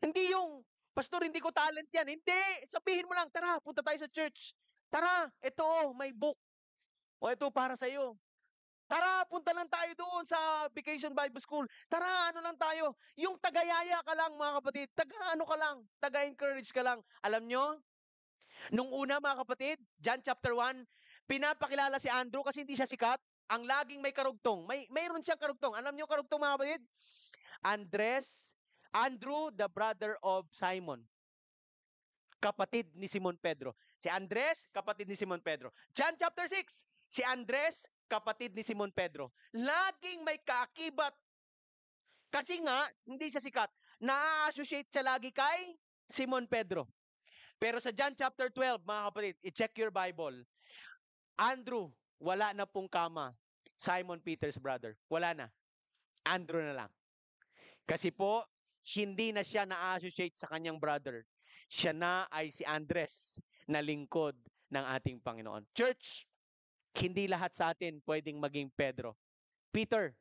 Hindi yung, Pastor, hindi ko talent yan. Hindi! Sabihin mo lang, tara, punta tayo sa church. Tara, ito, may book. O ito para sa'yo. Tara, punta lang tayo doon sa Vacation Bible School. Tara, ano lang tayo. Yung tagayaya ka lang, mga kapatid. Taga-ano ka lang. Taga-encourage ka lang. Alam nyo, nung una, mga kapatid, John chapter 1, pinapakilala si Andrew kasi hindi siya sikat. Ang laging may karugtong. Mayroon siyang karugtong. Alam nyo karugtong, mga kapatid? Andrew, the brother of Simon. Kapatid ni Simon Pedro. Si Andres, kapatid ni Simon Pedro. John chapter 6, si Andres, kapatid ni Simon Pedro. Laging may kaakibat. Kasi nga, hindi siya sikat. Na-associate siya lagi kay Simon Pedro. Pero sa John chapter 12, mga kapatid, i-check your Bible. Andrew, wala na pong kama. Simon Peter's brother. Wala na. Andrew na lang. Kasi po, hindi na siya na-associate sa kanyang brother. Siya na ay si Andres na lingkod ng ating Panginoon. Church, hindi lahat sa atin pwedeng maging Pedro. Peter,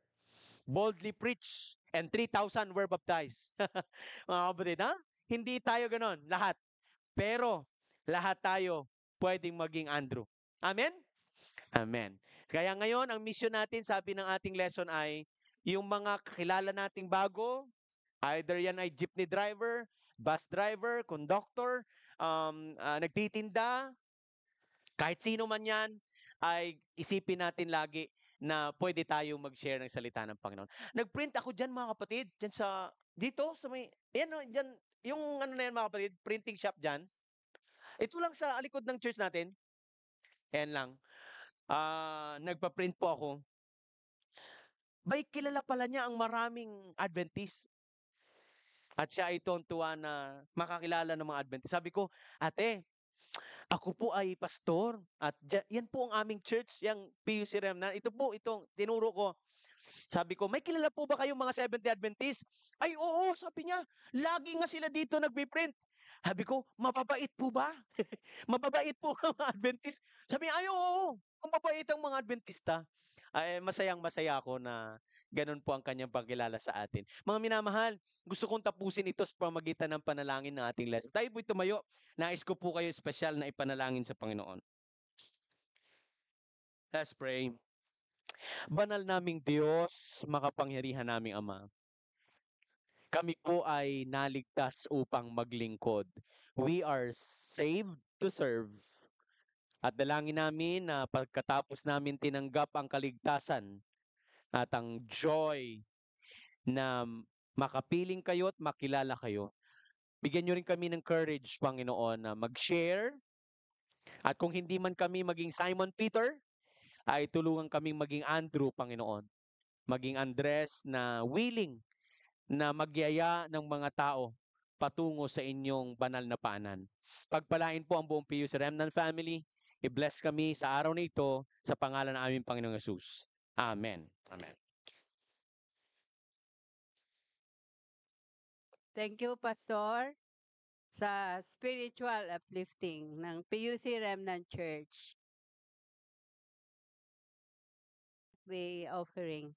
boldly preach and 3,000 were baptized. Mga kapatid, ha? Hindi tayo ganon, lahat. Pero, lahat tayo pwedeng maging Andrew. Amen? Amen. Kaya ngayon, ang mission natin, sabi ng ating lesson ay, yung mga kakilala nating bago, either yan ay jeepney driver, bus driver, conductor, nagtitinda, kahit sino man yan, ay isipin natin lagi na pwede tayong mag-share ng salita ng Panginoon. Nag-print ako dyan, mga kapatid, dyan sa, dito, sa may, yan, dyan, yung ano na yan, mga kapatid, printing shop dyan. Ito lang sa alikod ng church natin. Yan lang. Nagpa-print po ako. Bay, kilala pala niya ang maraming Adventist. At siya ay tuwa na makakilala ng mga Adventist. Sabi ko, ate, ako po ay pastor. At yan po ang aming church, yung PUC Remnant. Ito po, itong tinuro ko. Sabi ko, may kilala po ba kayong mga Seventh-day Adventist? Ay, oo, sabi niya. Lagi nga sila dito nagpiprint. Sabi ko, mababait po ba? Mababait po ang mga Adventist. Sabi niya, ay, oo, mababait ang mga Adventista. Ay, masayang-masaya ako na ganun po ang kanyang pagkilala sa atin. Mga minamahal, gusto kong tapusin ito sa pamagitan ng panalangin ng ating lesson. Tayo po'y tumayo. Nais ko po kayo espesyal na ipanalangin sa Panginoon. Let's pray. Banal naming Diyos, makapangyarihan naming Ama. Kami po ay naligtas upang maglingkod. We are saved to serve. At dalangin namin na pagkatapos namin tinanggap ang kaligtasan at ang joy na makapiling kayo at makilala kayo, bigyan nyo rin kami ng courage, Panginoon, na mag-share. At kung hindi man kami maging Simon Peter, ay tulungan kaming maging Andrew, Panginoon. Maging Andres na willing na magyaya ng mga tao patungo sa inyong banal na paanan. Pagpalain po ang buong PUC Remnant family. I-bless kami sa araw na ito sa pangalan ng aming Panginoong Yesus. Amen. Amen. Thank you, Pastor, sa spiritual uplifting ng PUC Remnant Church. The offering.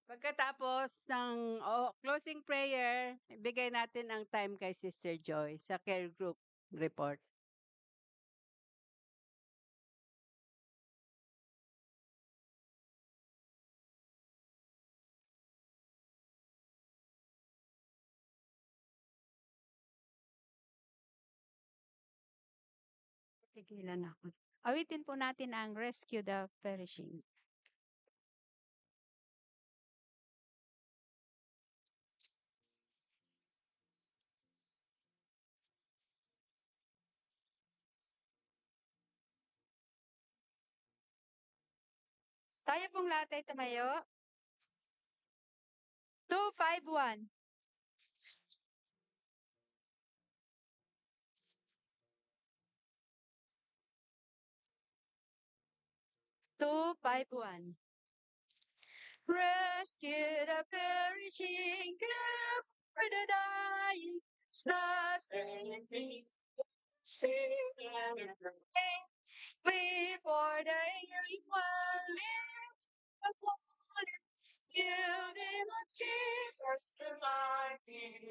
Pagkatapos ng closing prayer, bigay natin ang time kay Sister Joy sa care group report. Tigilan ako. Awitin po natin ang Rescue the Perishing. Tayo pong lahat ay tumayo. 251. 251. Rescue the perishing, care for the dying, sustained sing and pray. We for the erring one, live the fallen, give them of Jesus the mighty.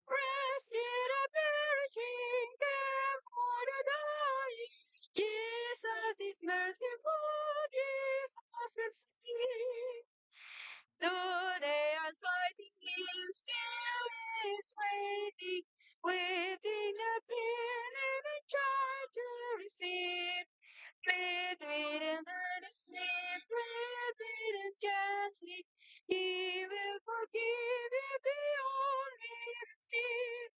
Rescue the perishing, care for the dying. Jesus is merciful, Jesus will save. Though they are smiting him, still is waiting, waiting the pain and the child to receive. Plead with him earnestly, plead with him gently. He will forgive if they only receive.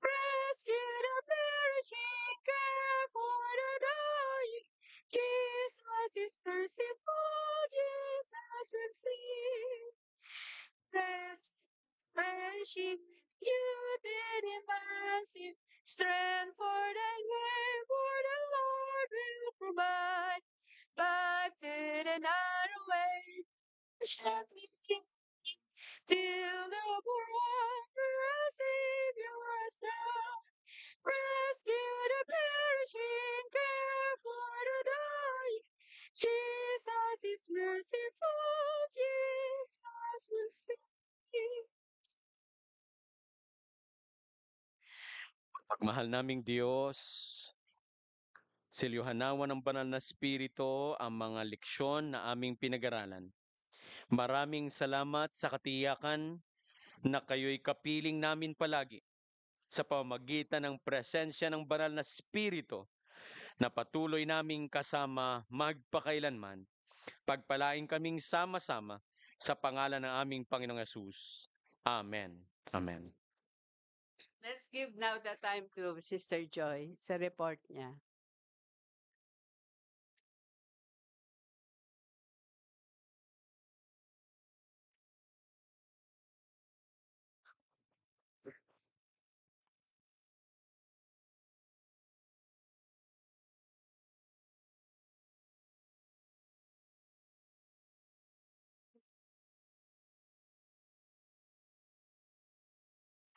Rescue the perishing, care for the dying. Jesus is merciful, Jesus will save. Perishing, youth in massive strength for the year, for the Lord will provide. Back to the narrow way, shall we keep till the poor one, Savior is now. Rescue the perishing, care for the dying. Jesus is merciful, Jesus will save. Pagmahal naming Diyos, silyuhanawan ng banal na spirito ang mga leksyon na aming pinag-aralan. Maraming salamat sa katiyakan na kayo'y kapiling namin palagi sa pamamagitan ng presensya ng banal na spirito na patuloy naming kasama magpakailanman. Pagpalain kaming sama-sama sa pangalan ng aming Panginoong Yesus. Amen. Amen. Let's give now the time to Sister Joy sa report niya.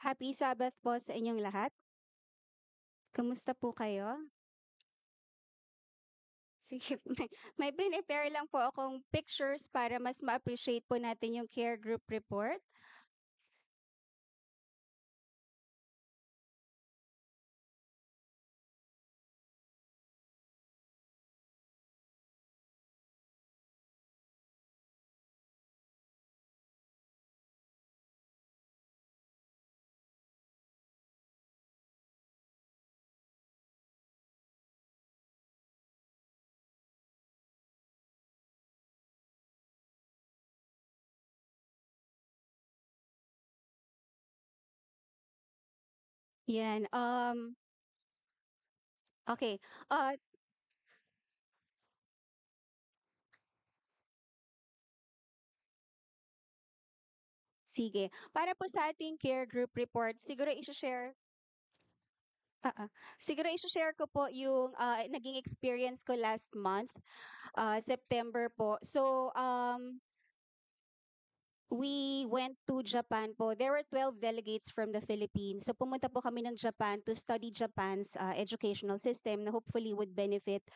Happy Sabbath po sa inyong lahat. Kumusta po kayo? Sige, may prepare lang po akong pictures para mas ma-appreciate po natin yung care group report. Yan, okay. Sige. Para po sa ating care group report, siguro i-share siguro i-share ko po yung naging experience ko last month, September po. So, we went to Japan po. There were 12 delegates from the Philippines. So pumunta po kami ng Japan to study Japan's educational system na hopefully would benefit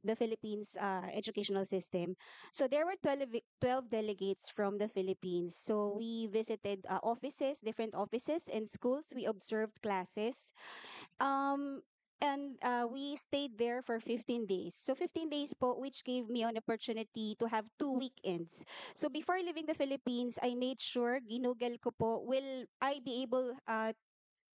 the Philippines educational system. So there were 12 delegates from the Philippines. So we visited offices, different offices and schools. We observed classes. And we stayed there for 15 days. So 15 days po, which gave me an opportunity to have 2 weekends. So before leaving the Philippines, I made sure, ginugol ko po, will I be able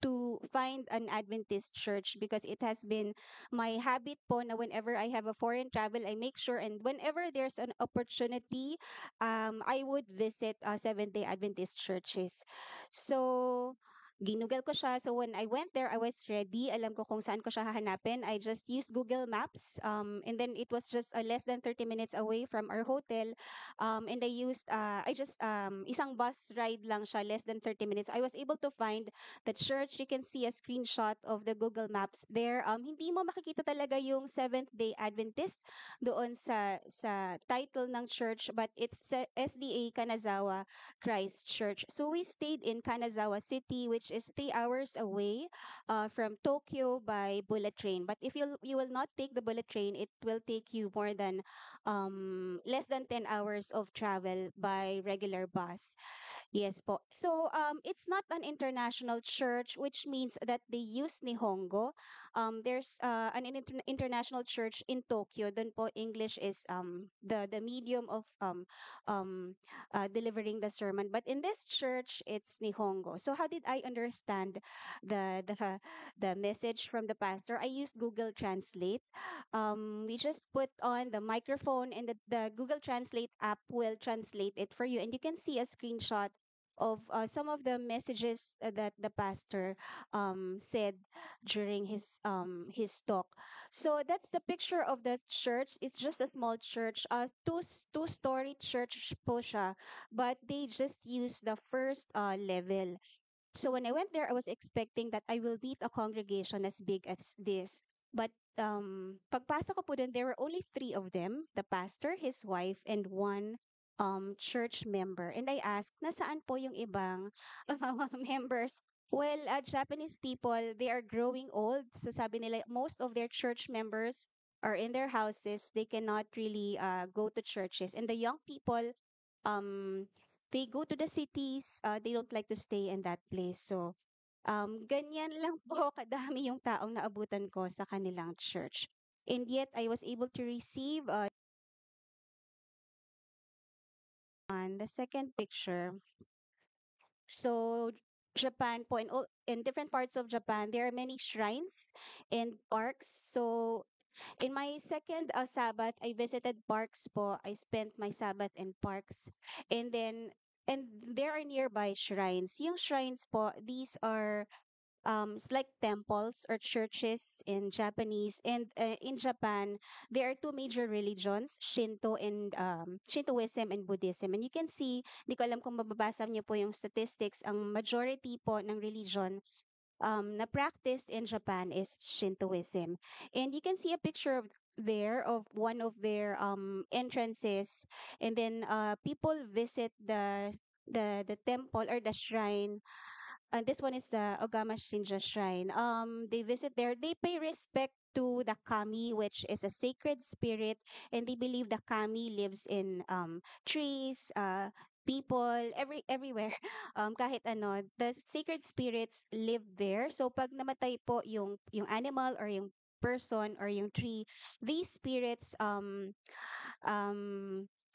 to find an Adventist church, because it has been my habit po na whenever I have a foreign travel, I make sure, and whenever there's an opportunity, I would visit Seventh-day Adventist churches. So ginugol ko siya. So when I went there, I was ready. Alam ko kung saan ko siya hahanapin. I just used Google Maps. And then it was just less than 30 minutes away from our hotel. And I just, isang bus ride lang siya, less than 30 minutes. I was able to find the church. You can see a screenshot of the Google Maps there. Hindi mo makikita talaga yung Seventh-day Adventist doon sa title ng church, but it's sa SDA Kanazawa Christ Church. So we stayed in Kanazawa City, which is 3 hours away from Tokyo by bullet train. But if you will not take the bullet train, it will take you more than less than 10 hours of travel by regular bus. Yes po. So it's not an international church, which means that they use Nihongo. There's an international church in Tokyo. Doon po English is the medium of delivering the sermon. But in this church, it's Nihongo. So how did I understand the message from the pastor? I used Google Translate. We just put on the microphone, and the Google Translate app will translate it for you, and you can see a screenshot of some of the messages that the pastor said during his talk. So that's the picture of the church. It's just a small church, two-story church po siya, but they just use the first level. So when I went there, I was expecting that I will meet a congregation as big as this. But pagpasok ko po dun, there were only three of them, the pastor, his wife, and one church member. And I asked, nasaan po yung ibang members? Well, Japanese people, they are growing old. So sabi nila, most of their church members are in their houses. They cannot really go to churches. And the young people, um, they go to the cities. They don't like to stay in that place. So, ganyan lang po kadami yung taong naabutan ko sa kanilang church. And yet, I was able to receive on the second picture. So, Japan po, in different parts of Japan, there are many shrines and parks. So, in my second Sabbath, I visited parks po. I spent my Sabbath in parks. And there are nearby shrines. Yung shrines po, these are it's like temples or churches in Japanese. And in Japan, there are two major religions, Shintoism and Buddhism. And you can see, di ko alam kung mababasa niyo po yung statistics, ang majority po ng religion na practiced in Japan is Shintoism. And you can see a picture of one of their entrances, and then people visit the temple or the shrine. And this one is the Ogama Shinja Shrine. They visit there. They pay respect to the kami, which is a sacred spirit, and they believe the kami lives in trees, people, everywhere. Kahit ano, the sacred spirits live there. So pag namatay po yung animal or yung person or yung tree, these spirits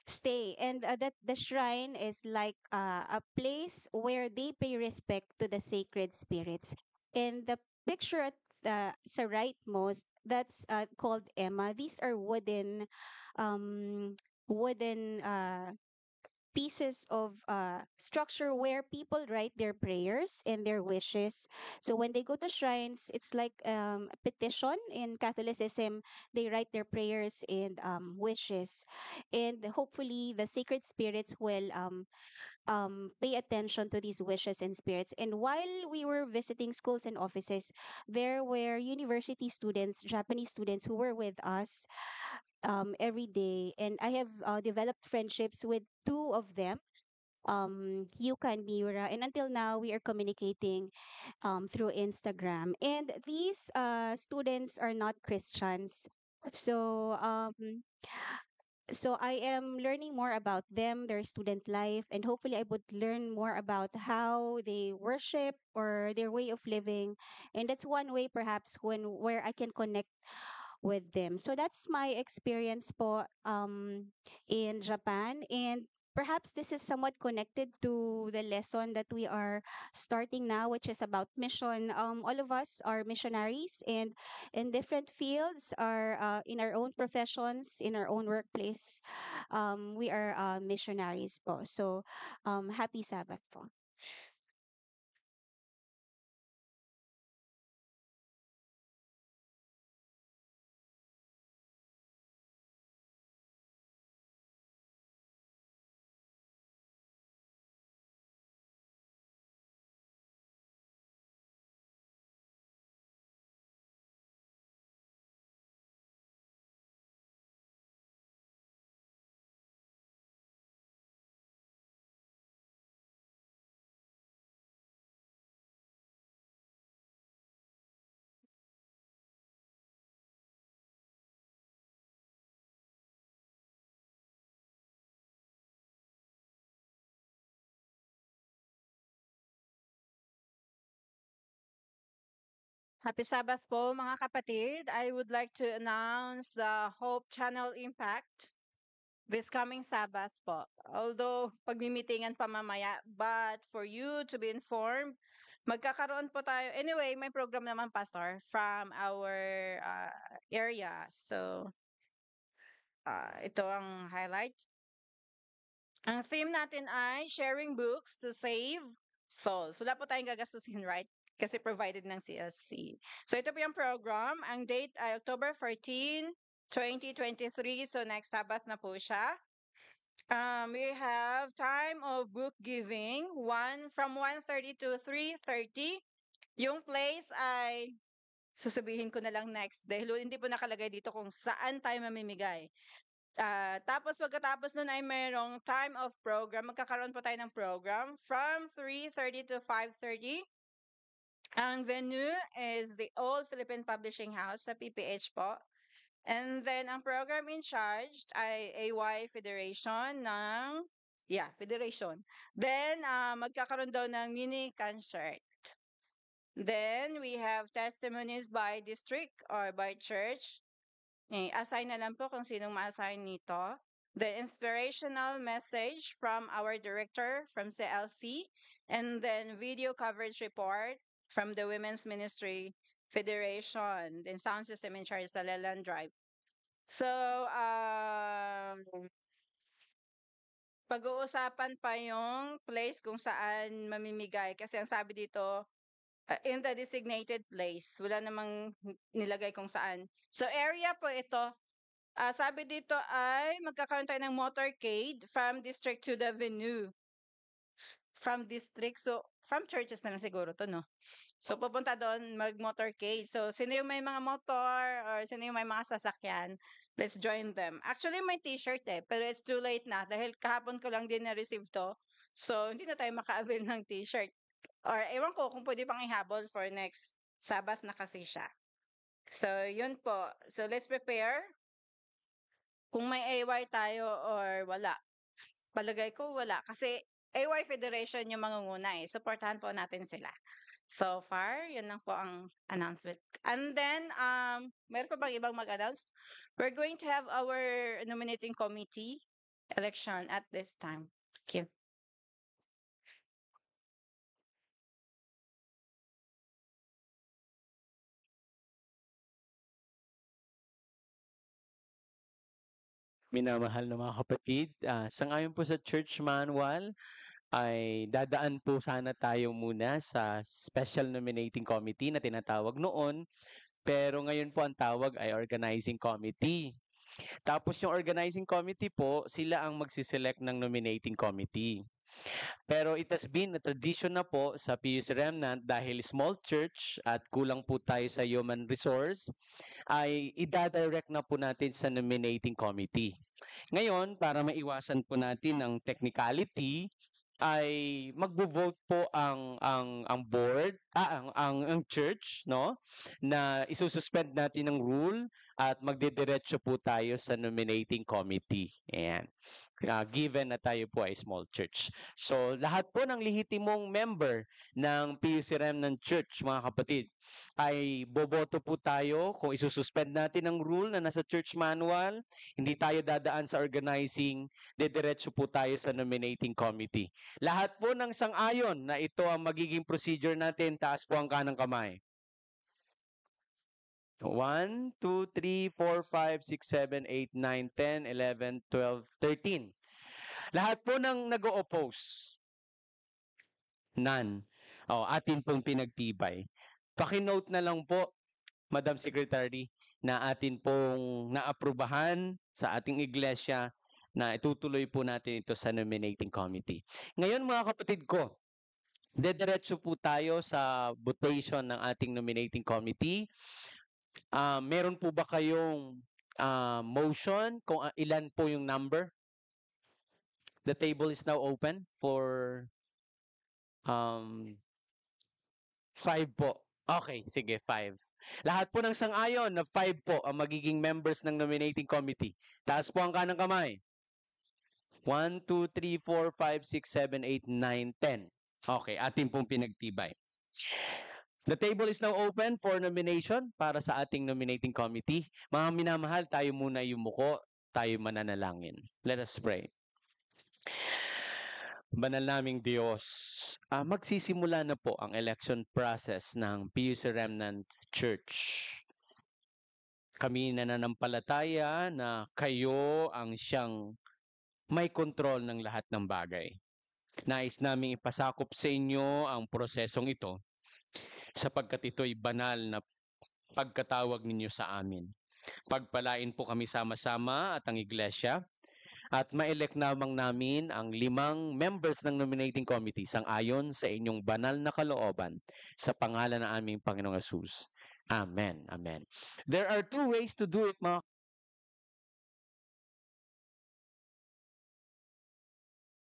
stay, and that the shrine is like a place where they pay respect to the sacred spirits. And the picture at the sa rightmost, that's called Emma. These are wooden pieces of structure where people write their prayers and their wishes. So when they go to shrines, it's like a petition. In Catholicism, they write their prayers and wishes, and hopefully the sacred spirits will pay attention to these wishes and spirits. And while we were visiting schools and offices, there were university students, Japanese students, who were with us every day. And I have developed friendships with two of them, Yuka and Miura. And until now, we are communicating through Instagram. And these students are not Christians. So, so I am learning more about them, their student life, and hopefully I would learn more about how they worship or their way of living. And that's one way perhaps where I can connect with them. So that's my experience po in Japan, and perhaps this is somewhat connected to the lesson that we are starting now, which is about mission. All of us are missionaries, and in different fields, are in our own professions, in our own workplace, we are missionaries po. So happy Sabbath po. Happy Sabbath po mga kapatid. I would like to announce the Hope Channel Impact this coming Sabbath po. Although pagmimitingan pa mamaya, but for you to be informed, magkakaroon po tayo. Anyway, may program naman, Pastor, from our area. So, ito ang highlight. Ang theme natin ay sharing books to save souls. Wala po tayong gagastusin, right? Kasi provided ng CSC. So ito po yung program. Ang date ay October 14, 2023. So next Sabbath na po siya. We have time of book giving from 1:30 to 3:30. Yung place ay sasabihin ko na lang next dahil hindi po nakalagay dito kung saan tayo mamimigay. Tapos pagkatapos nun ay mayroong time of program. Magkakaroon po tayo ng program from 3:30 to 5:30. Ang venue is the Old Philippine Publishing House sa PPH po. And then ang program in charge ay AY Federation ng Federation. Then magkakaroon daw ng mini concert. Then we have testimonies by district or by church. Assign na lang po kung sinong ma-assign nito. The inspirational message from our director from CLC, and then video coverage report from the Women's Ministry Federation, then sound system in charge sa Leland Drive. So, pag-uusapan pa yung place kung saan mamimigay kasi ang sabi dito, in the designated place. Wala namang nilagay kung saan. So, area po ito. Sabi dito ay magkakaroon tayo ng motorcade from district to the venue. From district, so from churches na lang siguro to, no? So, pupunta doon mag-motorcade. So, sino yung may mga motor or sino yung may mga sasakyan, let's join them. Actually, may t-shirt pero it's too late na dahil kahapon ko lang din na-receive to. So, hindi na tayo maka-avail ng t-shirt. Or ewan ko kung pwede pang ihabol for next Sabbath na kasi siya. So, yun po. So, let's prepare. Kung may AY tayo or wala. Palagay ko wala. Kasi AY Federation yung mangunguna Supportahan po natin sila. So far, yun lang po ang announcement. And then, meron pa bang ibang mag-announce? We're going to have our nominating committee election at this time. Thank you. Minamahal na mga kapatid, sangayon po sa church manual, ay dadaan po sana tayo muna sa special nominating committee na tinatawag noon. Pero ngayon po ang tawag ay organizing committee. Tapos yung organizing committee po, sila ang magsiselect ng nominating committee. Pero it has been a tradition na po sa PUC Remnant dahil small church at kulang po tayo sa human resource, ay ida-direct na po natin sa nominating committee. Ngayon, para maiwasan po natin ang technicality, ay magbo-vote po ang board, ang church, no? Na isususpend natin ng rule at magdidiretso po tayo sa nominating committee. Ayan. Given na tayo po ay small church. So, lahat po ng lehitimong member ng PUC Remnant Church, mga kapatid, ay boboto po tayo kung isususpend natin ang rule na nasa church manual, hindi tayo dadaan sa organizing, didiretso po tayo sa nominating committee. Lahat po ng sang-ayon na ito ang magiging procedure natin, taas po ang kanang kamay. 1, 2, 3, 4, 5, 6, 7, 8, 9, 10, 11, 12, 13. Lahat po ng nag-o-oppose. None. Atin pong pinagtibay. Paki-note na lang po, Madam Secretary, na atin pong naaprubahan sa ating iglesia na itutuloy po natin ito sa nominating committee. Ngayon mga kapatid ko, dediretso po tayo sa votation ng ating nominating committee. Meron po ba kayong motion kung ilan po yung number? The table is now open for 5 po. Okay, sige, 5. Lahat po ng sang-ayon na 5 po ang magiging members ng nominating committee. Taas po ang kanang kamay. 1, 2, 3, 4, 5, 6, 7, 8, 9, 10. Okay, atin pong pinagtibay. The table is now open for nomination para sa ating nominating committee. Mga minamahal, tayo muna yumuko, tayo mananalangin. Let us pray. Banal naming Diyos, magsisimula na po ang election process ng PUC Remnant Church. Kami nananampalataya na kayo ang siyang may kontrol ng lahat ng bagay. Nais naming ipasakop sa inyo ang prosesong ito sapagkat ito'y banal na pagkatawag ninyo sa amin. Pagpalain po kami sama-sama at ang iglesia at ma-elect namang namin ang 5 members ng nominating committee sang-ayon sa inyong banal na kalooban sa pangalan ng aming Panginoong Hesus. Amen. Amen. There are 2 ways to do it, mga